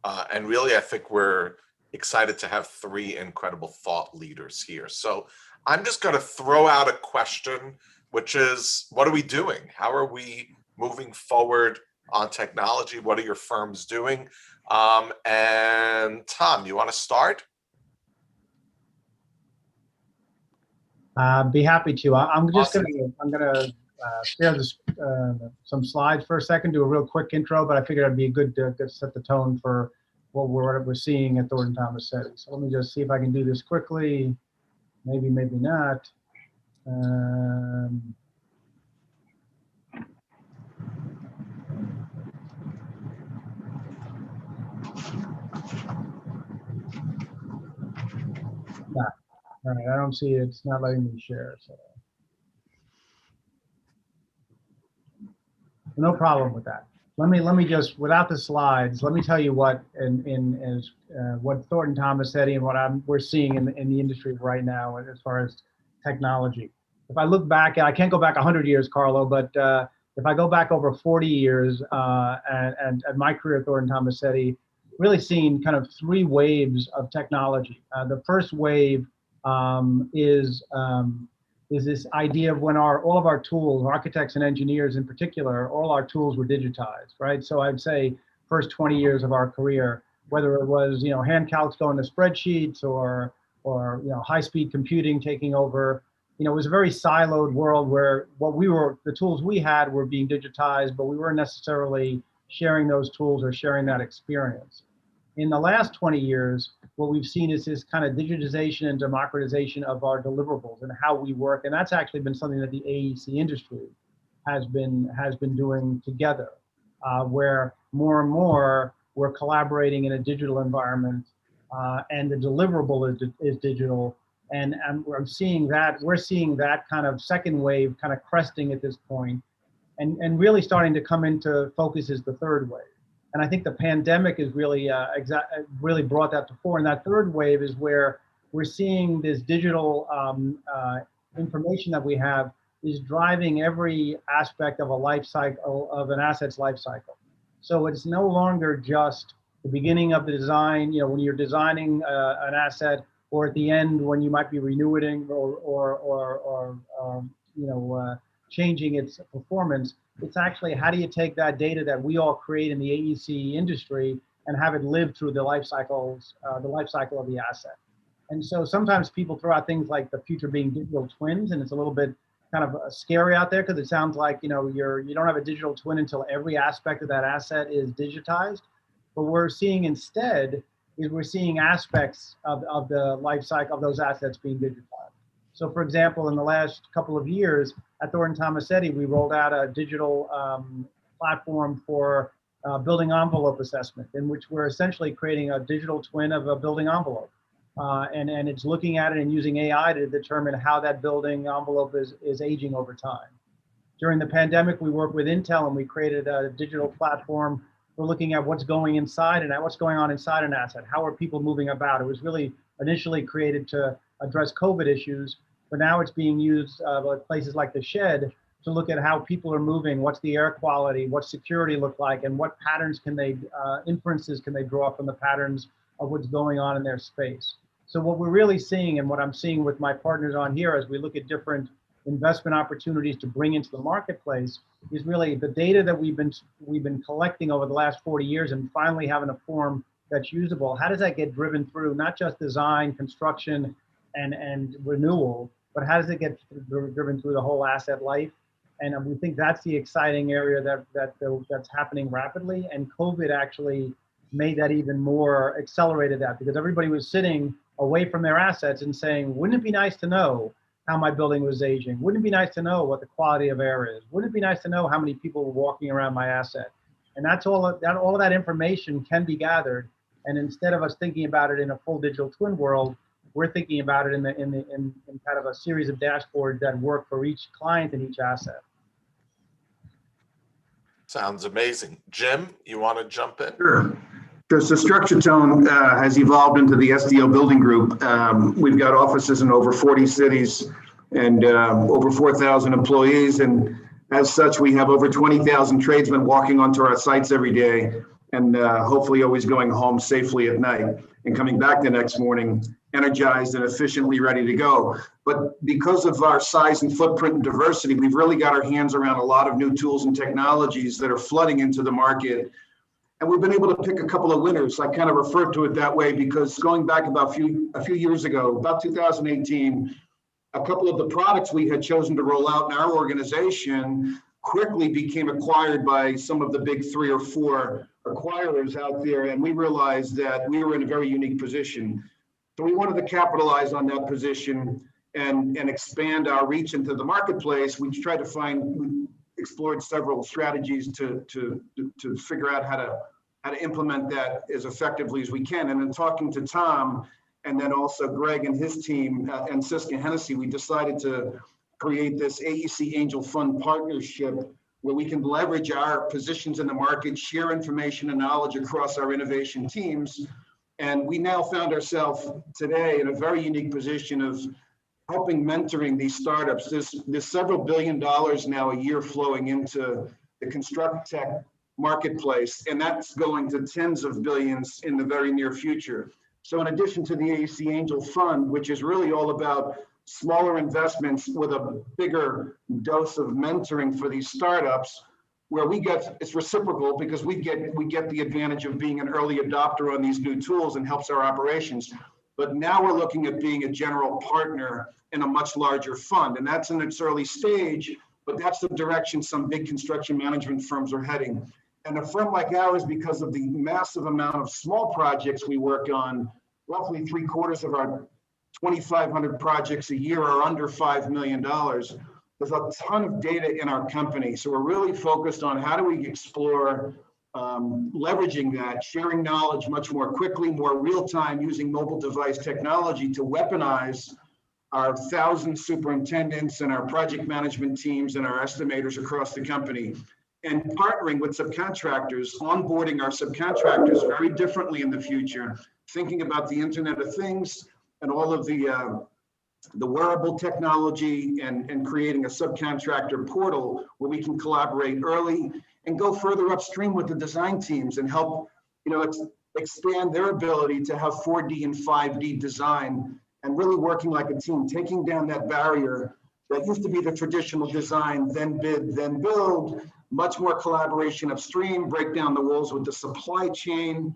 And really, I think we're excited to have three incredible thought leaders here. So I'm just going to throw out a question, which is, what are we doing? How are we moving forward on technology? What are your firms doing? And Tom, you want to start? Be happy to. I'm just Awesome. gonna share this some slides for a second, do a real quick intro, but I figured it'd be good to set the tone for what we're seeing at Thornton Tomasetti. So let me just see if I can do this quickly. Maybe not. All right, I don't see it. It's not letting me share. So no problem with that. Let me just, without the slides, let me tell you what what Thornton Tomasetti and what we're seeing in the industry right now as far as technology. If I look back, I can't go back 100 years, Carlo, but if I go back over 40 years and my career at Thornton Tomasetti, really seeing kind of 3 waves of technology. The first wave is this idea of when all of our tools, architects and engineers in particular, all our tools were digitized, right? So I'd say first 20 years of our career, whether it was, hand calcs going to spreadsheets or high-speed computing taking over, it was a very siloed world where the tools we had were being digitized, but we weren't necessarily sharing those tools or sharing that experience. In the last 20 years, what we've seen is this kind of digitization and democratization of our deliverables and how we work. And that's actually been something that the AEC industry has been doing together, where more and more we're collaborating in a digital environment and the deliverable is digital. And we're seeing that kind of second wave kind of cresting at this point, and really starting to come into focus is the third wave. And I think the pandemic is really really brought that to fore. And that third wave is where we're seeing this digital information that we have is driving every aspect of a life cycle, of an asset's life cycle. So it's no longer just the beginning of the design, when you're designing an asset, or at the end when you might be renewing or changing its performance. It's actually, how do you take that data that we all create in the AEC industry and have it live through the life cycle of the asset. And so sometimes people throw out things like the future being digital twins, and it's a little bit kind of scary out there because it sounds like you don't have a digital twin until every aspect of that asset is digitized. But we're seeing instead is we're seeing aspects of the life cycle of those assets being digitized. So for example, in the last couple of years at Thornton Tomasetti, we rolled out a digital platform for building envelope assessment, in which we're essentially creating a digital twin of a building envelope. And it's looking at it and using AI to determine how that building envelope is aging over time. During the pandemic, we worked with Intel and we created a digital platform for looking at what's going inside and what's going on inside an asset. How are people moving about? It was really initially created to address COVID issues, but now it's being used by places like the Shed to look at how people are moving, what's the air quality, what's security look like, and what patterns inferences can they draw from the patterns of what's going on in their space. So what we're really seeing, and what I'm seeing with my partners on here as we look at different investment opportunities to bring into the marketplace, is really the data that we've been collecting over the last 40 years and finally having a form that's usable. How does that get driven through not just design, construction, and renewal, but how does it get driven through the whole asset life? And we think that's the exciting area that's happening rapidly. And COVID actually made that even more, accelerated that, because everybody was sitting away from their assets and saying, wouldn't it be nice to know how my building was aging? Wouldn't it be nice to know what the quality of air is? Wouldn't it be nice to know how many people were walking around my asset? And that's all of that information can be gathered. And instead of us thinking about it in a full digital twin world, we're thinking about it in kind of a series of dashboards that work for each client and each asset. Sounds amazing. Jim, you want to jump in? Sure. Because the structure tone has evolved into the SDO Building Group. We've got offices in over 40 cities and over 4,000 employees. And as such, we have over 20,000 tradesmen walking onto our sites every day and hopefully always going home safely at night and coming back the next morning energized and efficiently ready to go. But because of our size and footprint and diversity, we've really got our hands around a lot of new tools and technologies that are flooding into the market. And we've been able to pick a couple of winners. I kind of refer to it that way because going back about a few years ago, about 2018, a couple of the products we had chosen to roll out in our organization quickly became acquired by some of the big 3 or 4 acquirers out there. And we realized that we were in a very unique position. So we wanted to capitalize on that position and expand our reach into the marketplace. We tried to explored several strategies to figure out how to implement that as effectively as we can. And in talking to Tom and then also Greg and his team and Siska Hennessy, we decided to create this AEC Angel Fund partnership where we can leverage our positions in the market, share information and knowledge across our innovation teams. And we now found ourselves today in a very unique position of helping mentoring these startups. There's several $1 billion now a year flowing into the construct tech marketplace, and that's going to tens of billions in the very near future. So in addition to the AEC Angel Fund, which is really all about smaller investments with a bigger dose of mentoring for these startups, where it's reciprocal because we get the advantage of being an early adopter on these new tools and helps our operations. But now we're looking at being a general partner in a much larger fund, and that's in its early stage, but that's the direction some big construction management firms are heading. And a firm like ours, because of the massive amount of small projects we work on, roughly 3/4 of our 2,500 projects a year are under $5 million. There's a ton of data in our company. So we're really focused on how do we explore leveraging that, sharing knowledge much more quickly, more real time, using mobile device technology to weaponize our 1,000 superintendents and our project management teams and our estimators across the company, and partnering with subcontractors, onboarding our subcontractors very differently in the future, thinking about the Internet of Things and all of the wearable technology, and creating a subcontractor portal where we can collaborate early and go further upstream with the design teams and help, expand their ability to have 4D and 5D design, and really working like a team, taking down that barrier that used to be the traditional design, then bid, then build, much more collaboration upstream, break down the walls with the supply chain.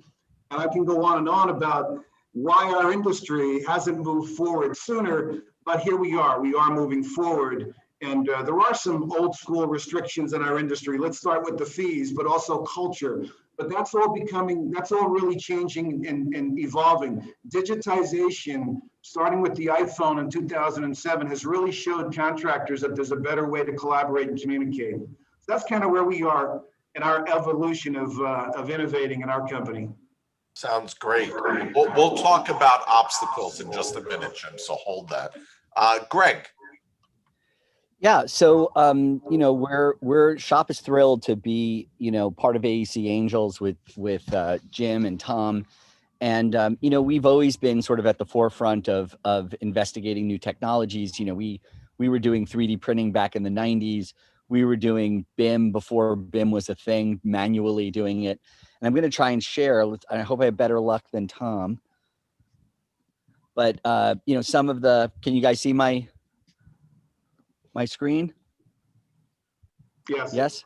And I can go on and on about why our industry hasn't moved forward sooner, but here we are moving forward. And there are some old school restrictions in our industry. Let's start with the fees, but also culture. But that's all really changing and evolving. Digitization, starting with the iPhone in 2007, has really showed contractors that there's a better way to collaborate and communicate. So that's kind of where we are in our evolution of innovating in our company. Sounds great. We'll talk about obstacles in just a minute, Jim, so hold that. Greg. Yeah, so Shop is thrilled to be part of AEC Angels with Jim and Tom, and we've always been sort of at the forefront of investigating new technologies. We were doing 3D printing back in the 90s. We were doing BIM before BIM was a thing, manually doing it. And I'm going to try and share. I hope I have better luck than Tom. But some of the. Can you guys see my screen? Yes. Yes.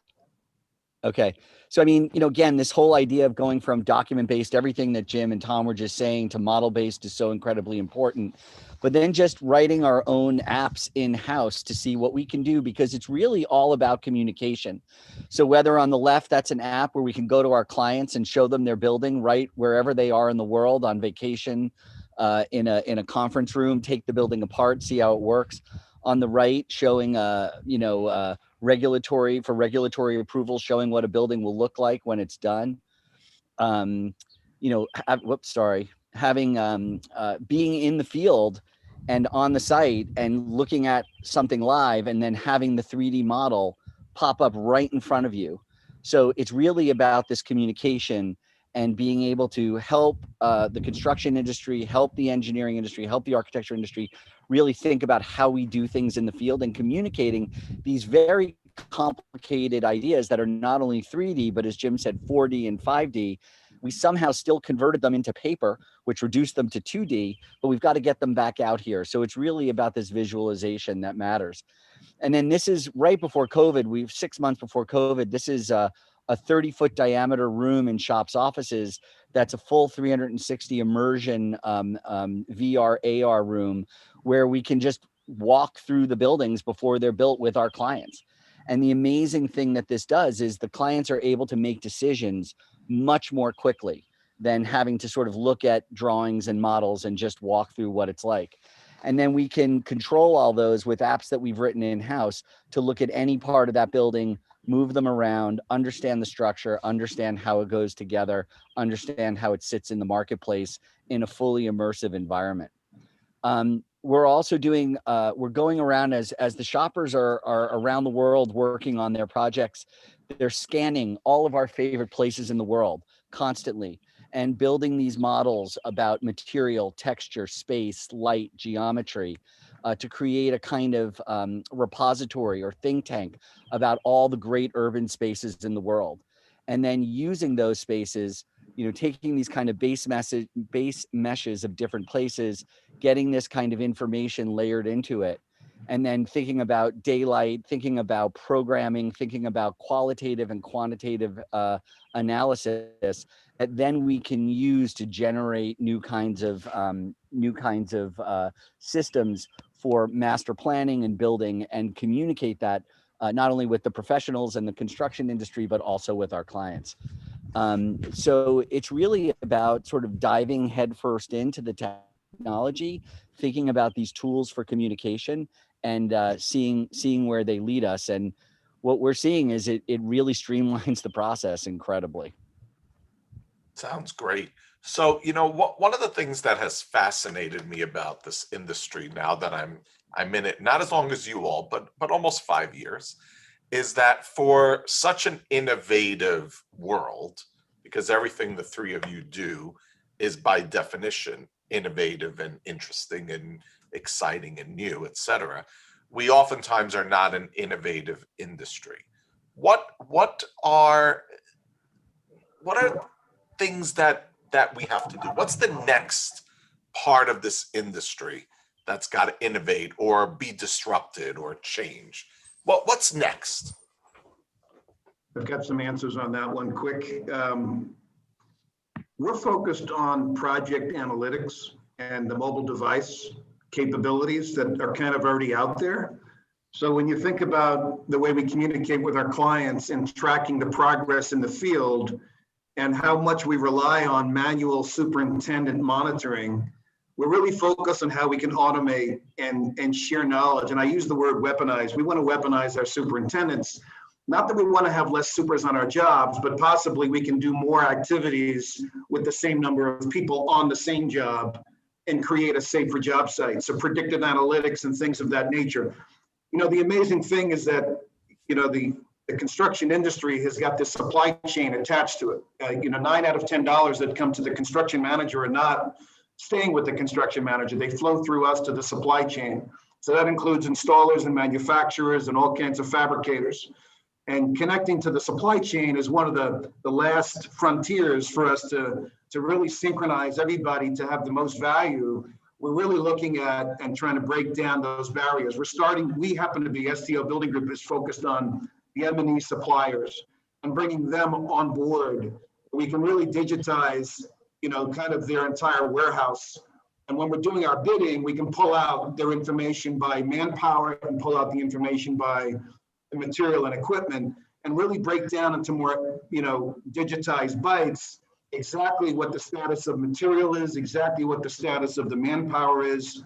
Okay. So again, this whole idea of going from document-based, everything that Jim and Tom were just saying, to model-based is so incredibly important. But then just writing our own apps in-house to see what we can do, because it's really all about communication. So whether on the left, that's an app where we can go to our clients and show them their building right wherever they are in the world, on vacation, in a conference room, take the building apart, see how it works. On the right, showing regulatory approval, showing what a building will look like when it's done. Having being in the field and on the site and looking at something live, and then having the 3D model pop up right in front of you. So it's really about this communication and being able to help the construction industry, help the engineering industry, help the architecture industry really think about how we do things in the field, and communicating these very complicated ideas that are not only 3D, but as Jim said, 4D and 5D. We somehow still converted them into paper, which reduced them to 2D, but we've got to get them back out here. So it's really about this visualization that matters. And then this is right before COVID. 6 months before COVID. This is a 30-foot diameter room in Shop's offices. That's a full 360 immersion VR AR room where we can just walk through the buildings before they're built with our clients. And the amazing thing that this does is the clients are able to make decisions much more quickly than having to sort of look at drawings and models and just walk through what it's like. And then we can control all those with apps that we've written in-house to look at any part of that building, move them around, understand the structure, understand how it goes together, understand how it sits in the marketplace in a fully immersive environment. We're also doing, we're going around as the shoppers are around the world working on their projects. They're scanning all of our favorite places in the world constantly and building these models about material, texture, space, light, geometry, to create a kind of repository or think tank about all the great urban spaces in the world. And then using those spaces, taking these kind of base meshes of different places, getting this kind of information layered into it, and then thinking about daylight, thinking about programming, thinking about qualitative and quantitative analysis that then we can use to generate new kinds of systems for master planning and building, and communicate that not only with the professionals and the construction industry, but also with our clients. So it's really about sort of diving headfirst into the technology, thinking about these tools for communication, and seeing where they lead us. And what we're seeing is it really streamlines the process incredibly. Sounds great. So, one of the things that has fascinated me about this industry now that I'm in it, not as long as you all, but almost 5 years, is that for such an innovative world, because everything the three of you do is by definition innovative and interesting and exciting and new, etc., we oftentimes are not an innovative industry. What are things that we have to do? What's the next part of this industry that's got to innovate or be disrupted or change? What's next? I've got some answers on that one quick. We're focused on project analytics and the mobile device capabilities that are kind of already out there. So when you think about the way we communicate with our clients and tracking the progress in the field and how much we rely on manual superintendent monitoring, we're really focused on how we can automate and share knowledge. And I use the word weaponize. We want to weaponize our superintendents. Not that we want to have less supers on our jobs, but possibly we can do more activities with the same number of people on the same job and create a safer job site. So predictive analytics and things of that nature. The amazing thing is that, the construction industry has got this supply chain attached to it. 9 out of $10 that come to the construction manager are not staying with the construction manager. They flow through us to the supply chain. So that includes installers and manufacturers and all kinds of fabricators. And connecting to the supply chain is one of the last frontiers for us to really synchronize everybody to have the most value. We're really looking at and trying to break down those barriers. We happen to be, STO Building Group is focused on the M&E suppliers and bringing them on board. We can really digitize, kind of their entire warehouse. And when we're doing our bidding, we can pull out their information by manpower and pull out the information by the material and equipment and really break down into more, digitized bites exactly what the status of material is, exactly what the status of the manpower is,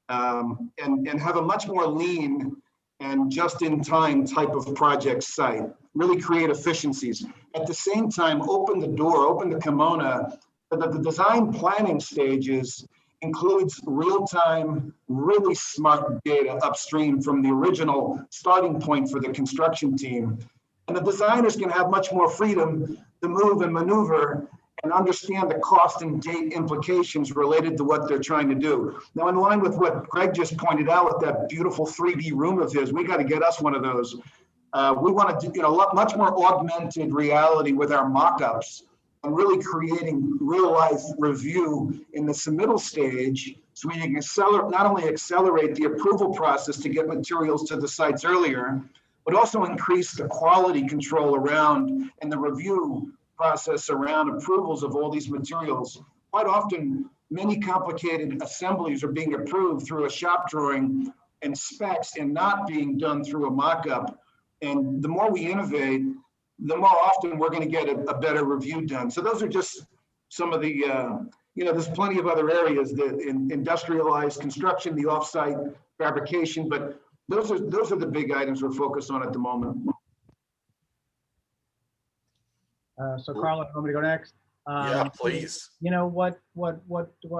and have a much more lean and just-in-time type of project site, really create efficiencies. At the same time, open the door, open the kimono, so that the design planning stages includes real-time, really smart data upstream from the original starting point for the construction team. And the designers can have much more freedom to move and maneuver and understand the cost and date implications related to what they're trying to do. Now, in line with what Greg just pointed out with that beautiful 3D room of his, we got to get us one of those. We want to do, much more augmented reality with our mock-ups and really creating real-life review in the submittal stage so we can not only accelerate the approval process to get materials to the sites earlier, but also increase the quality control around and the review process around approvals of all these materials. Quite often, many complicated assemblies are being approved through a shop drawing and specs and not being done through a mock-up. And the more we innovate, the more often we're going to get a better review done. So those are just some of the there's plenty of other areas, the industrialized construction, the offsite fabrication, but those are the big items we're focused on at the moment. So Carla, you want me to go next? Yeah, please. You know, what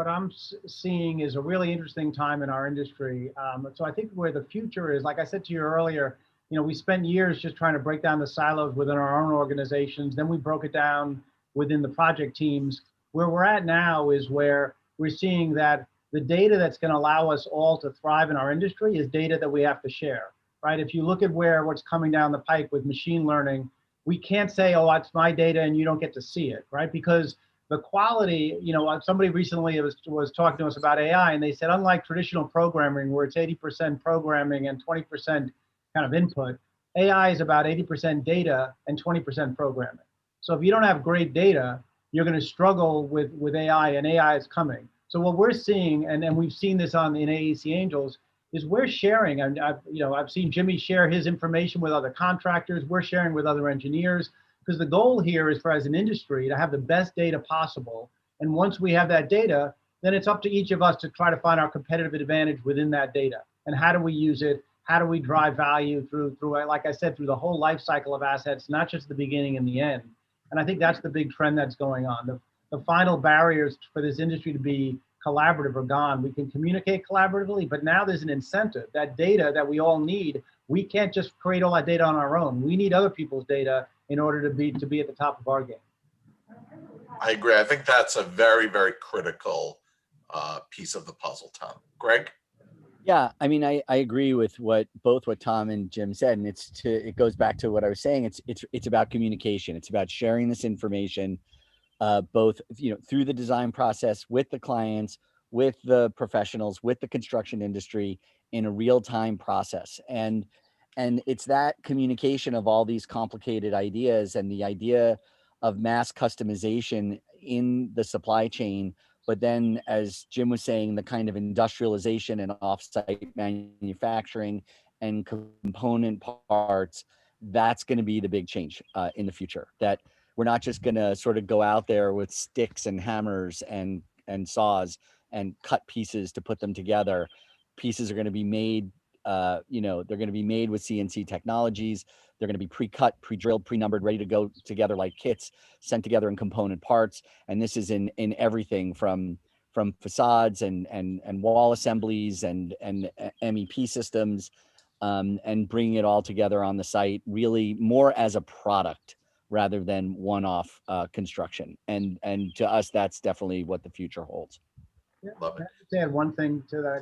I'm seeing is a really interesting time in our industry. So I think where the future is, like I said to you earlier, we spent years just trying to break down the silos within our own organizations. Then we broke it down within the project teams. Where we're at now is where we're seeing that the data that's going to allow us all to thrive in our industry is data that we have to share, right? If you look at what's coming down the pike with machine learning, we can't say, oh, that's my data and you don't get to see it, right? Because the quality, somebody recently was talking to us about AI, and they said, unlike traditional programming where it's 80% programming and 20% kind of input, AI is about 80% data and 20% programming. So if you don't have great data, you're going to struggle with AI, and AI is coming. So what we're seeing, and we've seen this in AEC Angels, is we're sharing, and I've seen Jimmy share his information with other contractors. We're sharing with other engineers, because the goal here is for, as an industry, to have the best data possible. And once we have that data, then it's up to each of us to try to find our competitive advantage within that data. And how do we use it? How do we drive value through, like I said, through the whole life cycle of assets, not just the beginning and the end. And I think that's the big trend that's going on. The final barriers for this industry to be collaborative are gone. We can communicate collaboratively, but now there's an incentive. That data that we all need, we can't just create all that data on our own. We need other people's data in order to be at the top of our game. I agree. I think that's a very, very critical piece of the puzzle, Tom. Greg? Yeah, I mean, I agree with both what Tom and Jim said, and it goes back to what I was saying. It's about communication. It's about sharing this information, both through the design process with the clients, with the professionals, with the construction industry in a real-time process. And it's that communication of all these complicated ideas and the idea of mass customization in the supply chain. But then, as Jim was saying, the kind of industrialization and offsite manufacturing and component parts, that's going to be the big change in the future. That we're not just going to sort of go out there with sticks and hammers and saws and cut pieces to put them together. Pieces are going to be made, they're going to be made with CNC technologies. They're going to be pre-cut, pre-drilled, pre-numbered, ready to go together like kits, sent together in component parts. And this is in everything from facades and wall assemblies and MEP systems, and bringing it all together on the site, really more as a product rather than one-off construction. And to us, that's definitely what the future holds. Yeah, Love it. Can I add one thing to that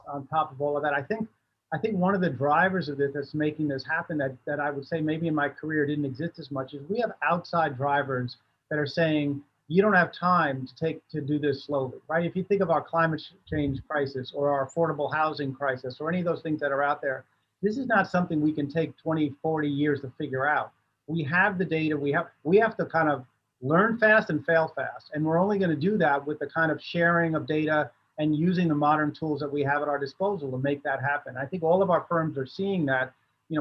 on top of all of that? I think one of the drivers of it that's making this happen that I would say maybe in my career didn't exist as much is we have outside drivers that are saying, you don't have time to do this slowly, right? If you think of our climate change crisis or our affordable housing crisis or any of those things that are out there, this is not something we can take 20, 40 years to figure out. We have the data, we have to kind of learn fast and fail fast. And we're only going to do that with the kind of sharing of data and using the modern tools that we have at our disposal to make that happen. I think all of our firms are seeing that,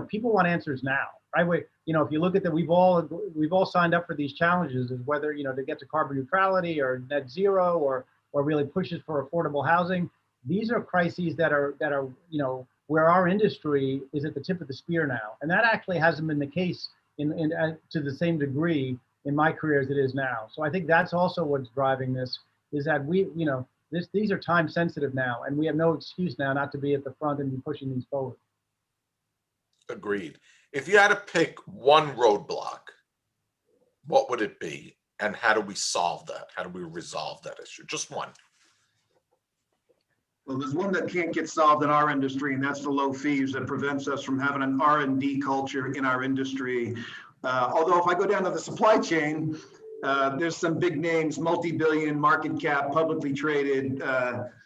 people want answers now, right? If you look at that, we've all signed up for these challenges, is whether, to get to carbon neutrality or net zero or really pushes for affordable housing. These are crises that are, where our industry is at the tip of the spear now. And that actually hasn't been the case to the same degree in my career as it is now. So I think that's also what's driving this, is that these are time sensitive now, and we have no excuse now not to be at the front and be pushing these forward. Agreed. If you had to pick one roadblock, what would it be? And how do we solve that? How do we resolve that issue? Just one. Well, there's one that can't get solved in our industry, and that's the low fees that prevents us from having an R&D culture in our industry. Although if I go down to the supply chain, there's some big names, multi-billion market cap, publicly traded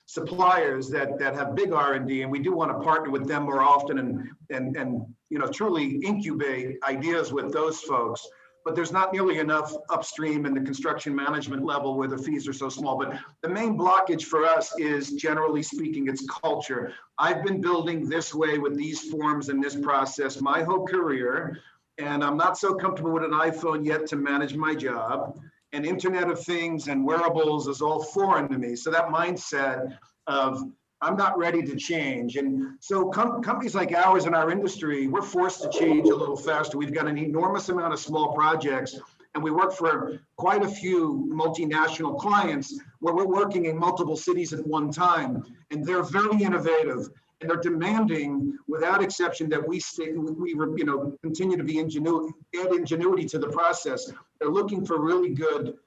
suppliers that have big R&D, and we do want to partner with them more often and truly incubate ideas with those folks. But there's not nearly enough upstream in the construction management level where the fees are so small. But the main blockage for us is, generally speaking, it's culture. I've been building this way with these forms and this process my whole career, and I'm not so comfortable with an iPhone yet to manage my job. and Internet of Things and wearables is all foreign to me. So that mindset of I'm not ready to change. And so companies like ours in our industry, we're forced to change a little faster. We've got an enormous amount of small projects, and we work for quite a few multinational clients where we're working in multiple cities at one time. And they're very innovative, and they're demanding, without exception, that we continue to be add ingenuity to the process. They're looking for really good,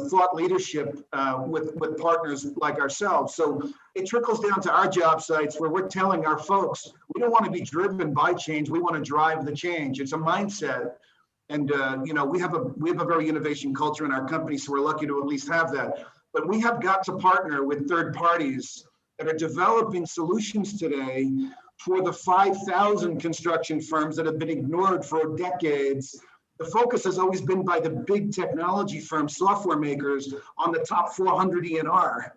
thought leadership with partners like ourselves. So it trickles down to our job sites where we're telling our folks, we don't want to be driven by change. We want to drive the change. It's a mindset. And we have a very innovation culture in our company, so we're lucky to at least have that. But we have got to partner with third parties that are developing solutions today for the 5,000 construction firms that have been ignored for decades. The focus has always been by the big technology firms, software makers, on the top 400 ENR.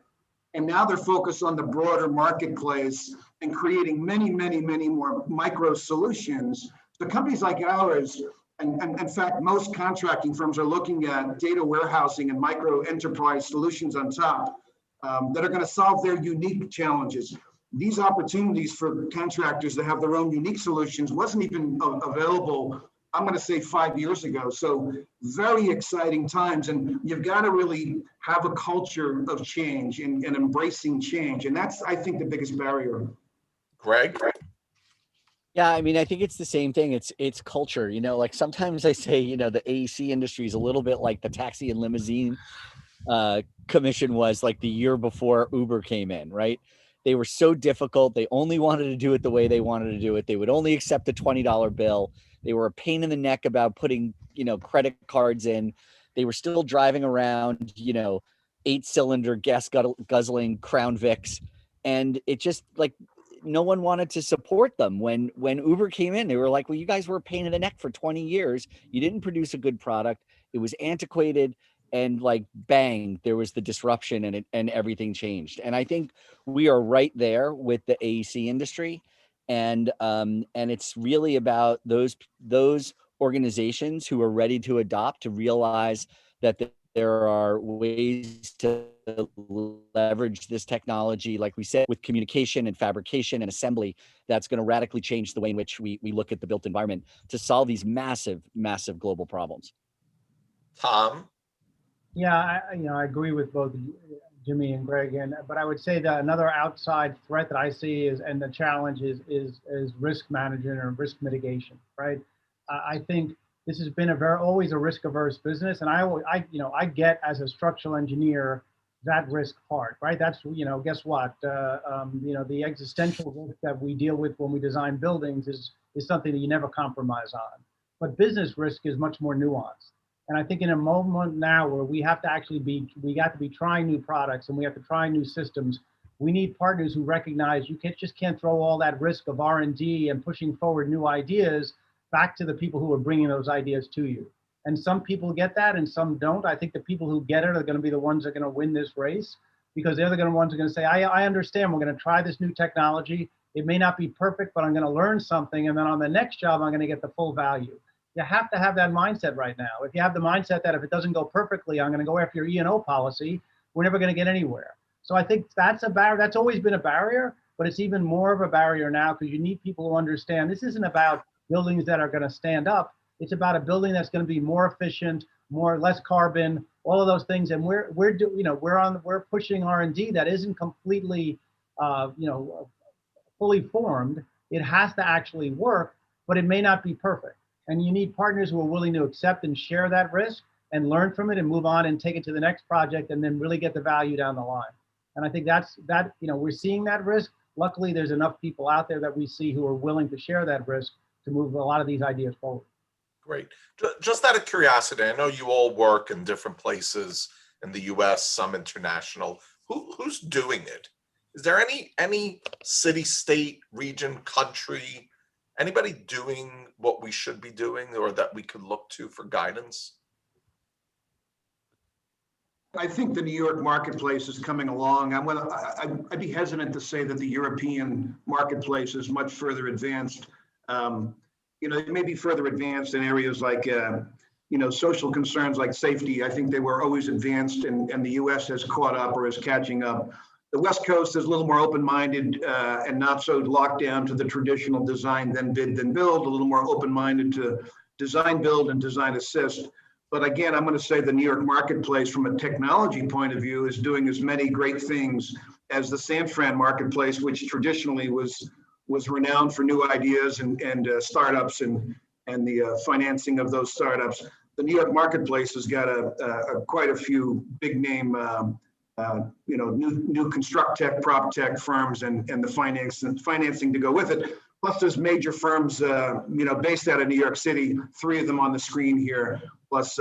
And now they're focused on the broader marketplace and creating many, many, many more micro solutions. So companies like ours, and in fact, most contracting firms are looking at data warehousing and micro enterprise solutions on top that are going to solve their unique challenges. These opportunities for contractors that have their own unique solutions wasn't even available, I'm going to say 5 years ago. So very exciting times. And you've got to really have a culture of change and embracing change. And that's, I think, the biggest barrier. Greg? Yeah, I mean, I think it's the same thing. It's culture. Like sometimes I say, the AEC industry is a little bit like the taxi and limousine commission was like the year before Uber came in, right? They were so difficult. They only wanted to do it the way they wanted to do it. They would only accept a $20 bill. They were a pain in the neck about putting, credit cards in. They were still driving around, 8-cylinder gas guzzling Crown Vics. And it just like, no one wanted to support them. When Uber came in, they were like, well, you guys were a pain in the neck for 20 years. You didn't produce a good product. It was antiquated, and like, bang, there was the disruption and everything changed. And I think we are right there with the AEC industry. And it's really about those organizations who are ready to adopt, to realize that there are ways to leverage this technology, like we said, with communication and fabrication and assembly, that's going to radically change the way in which we look at the built environment to solve these massive, massive global problems. Tom? Yeah, I agree with both Jimmy and Greg, but I would say that another outside threat that I see and the challenge is risk management or risk mitigation, right? I think this has been always a risk averse business, and I get, as a structural engineer, that risk part, right? That's, guess what? The existential risk that we deal with when we design buildings is something that you never compromise on. But business risk is much more nuanced. And I think in a moment now where we have to be trying new products and we have to try new systems, we need partners who recognize you can't throw all that risk of R&D and pushing forward new ideas back to the people who are bringing those ideas to you. And some people get that and some don't. I think the people who get it are going to be the ones that are going to win this race, because they're the ones who are going to say, I understand, we're going to try this new technology. It may not be perfect, but I'm going to learn something. And then on the next job, I'm going to get the full value. You have to have that mindset right now. If you have the mindset that if it doesn't go perfectly, I'm going to go after your E&O policy, we're never going to get anywhere. So I think that's a barrier. That's always been a barrier, but it's even more of a barrier now, because you need people who understand this isn't about buildings that are going to stand up. It's about a building that's going to be more efficient, less carbon, all of those things. And we're pushing R&D that isn't completely, fully formed. It has to actually work, but it may not be perfect. And you need partners who are willing to accept and share that risk and learn from it and move on and take it to the next project and then really get the value down the line. And I think we're seeing that risk. Luckily, there's enough people out there that we see who are willing to share that risk to move a lot of these ideas forward. Great. Just out of curiosity, I know you all work in different places in the US, some international. Who's doing it? Is there any city, state, region, country, anybody doing what we should be doing or that we could look to for guidance? I think the New York marketplace is coming along. I'd be hesitant to say that the European marketplace is much further advanced. It may be further advanced in areas like social concerns like safety, I think they were always advanced, and the US has caught up or is catching up. The West Coast is a little more open-minded and not so locked down to the traditional design, then bid, then build, a little more open-minded to design, build, and design assist. But again, I'm going to say the New York marketplace from a technology point of view is doing as many great things as the San Fran marketplace, which traditionally was renowned for new ideas and startups and the financing of those startups. The New York marketplace has got quite a few big name, new construct tech, prop tech firms and the financing to go with it. Plus, there's major firms, based out of New York City. 3 of them on the screen here. Plus,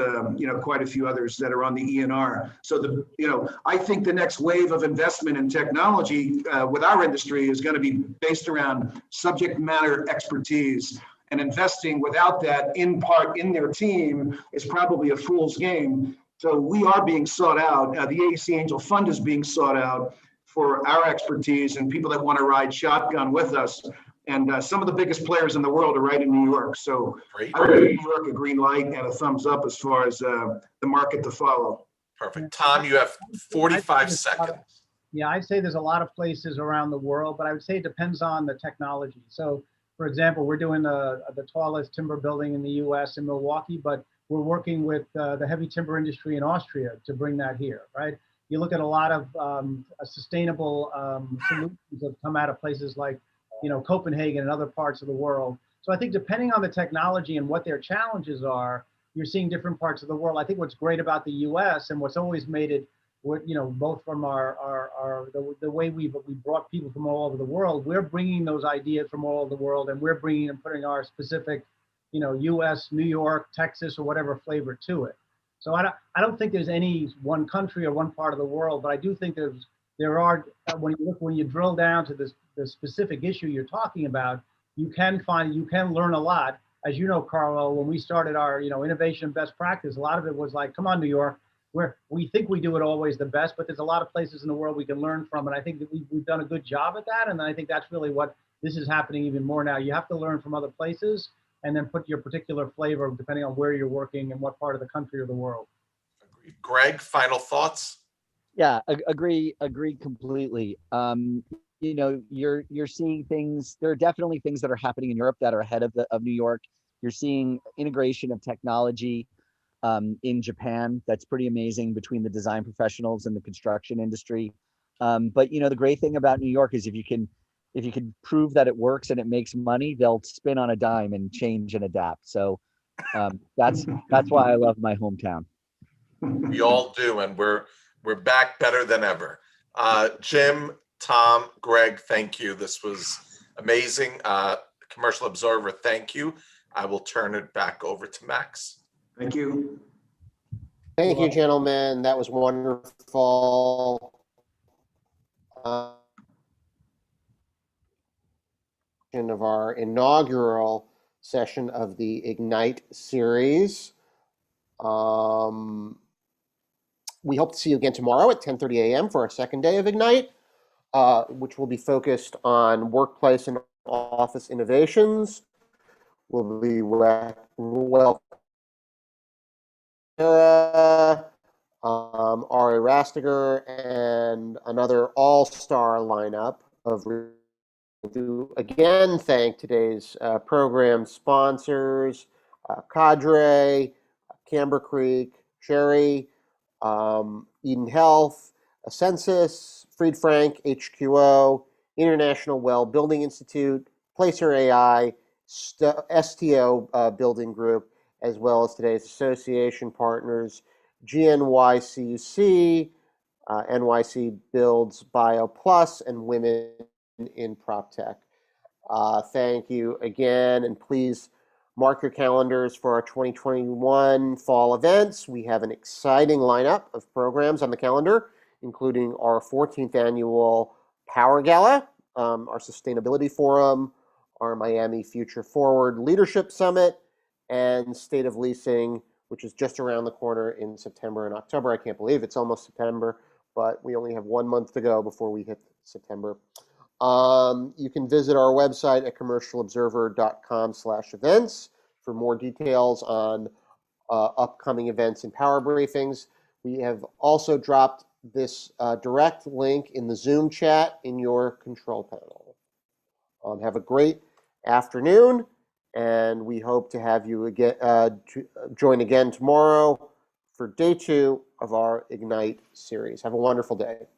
quite a few others that are on the ENR. So I think the next wave of investment in technology with our industry is going to be based around subject matter expertise. And investing without that in part in their team is probably a fool's game. So we are being sought out. The AEC Angel Fund is being sought out for our expertise and people that want to ride shotgun with us. And some of the biggest players in the world are right in New York. So I would give New York a green light and a thumbs up as far as the market to follow. Perfect. Tom, you have 45 seconds. Yeah, I'd say there's a lot of places around the world, but I would say it depends on the technology. So, for example, we're doing the tallest timber building in the U.S. in Milwaukee, but we're working with the heavy timber industry in Austria to bring that here, right? You look at a lot of sustainable solutions that come out of places like Copenhagen and other parts of the world. So I think depending on the technology and what their challenges are, you're seeing different parts of the world. I think what's great about the U.S. and what's always made it, both from the way we brought people from all over the world, we're bringing those ideas from all over the world, and we're bringing and putting our specific, U.S., New York, Texas, or whatever flavor to it. So I don't think there's any one country or one part of the world, but I do think there are, when you drill down to the specific issue you're talking about, you can learn a lot. As you know, Carlo, when we started our, innovation best practice, a lot of it was like, come on, New York, we think we do it always the best, but there's a lot of places in the world we can learn from. And I think that we've done a good job at that. And I think that's really what this is happening even more now. You have to learn from other places and then put your particular flavor depending on where you're working and what part of the country or the world. Greg, final thoughts? Yeah, agree completely. You're seeing things. There are definitely things that are happening in Europe that are ahead of New York. You're seeing integration of technology in Japan. That's pretty amazing between the design professionals and the construction industry. But the great thing about New York is if you can prove that it works and it makes money, they'll spin on a dime and change and adapt. So that's why I love my hometown. We all do, and we're back better than ever. Jim, Tom, Greg, thank you. This was amazing. Commercial Observer, thank you. I will turn it back over to Max. Thank you. Thank you, gentlemen. That was wonderful. Of our inaugural session of the Ignite series. We hope to see you again tomorrow at 10:30 a.m. for our second day of Ignite, which will be focused on workplace and office innovations. We'll be welcome Ari Rastiger and another all-star lineup of to again thank today's program sponsors, Cadre, Camber Creek, Sherry, Eden Health, Ascensus, Fried Frank, HQO, International Well Building Institute, Placer AI, STO Building Group, as well as today's association partners, GNYCUC, NYC Builds BioPlus, and Women in PropTech. Thank you again, and please mark your calendars for our 2021 fall events. We have an exciting lineup of programs on the calendar, including our 14th annual Power Gala, our Sustainability Forum, our Miami Future Forward Leadership Summit, and State of Leasing, which is just around the corner in September and October. I can't believe it's almost September, but we only have 1 month to go before we hit September. You can visit our website at commercialobserver.com/events for more details on upcoming events and power briefings. We have also dropped this direct link in the Zoom chat in your control panel. Have a great afternoon, and we hope to have you again join again tomorrow for day 2 of our Ignite series. Have a wonderful day.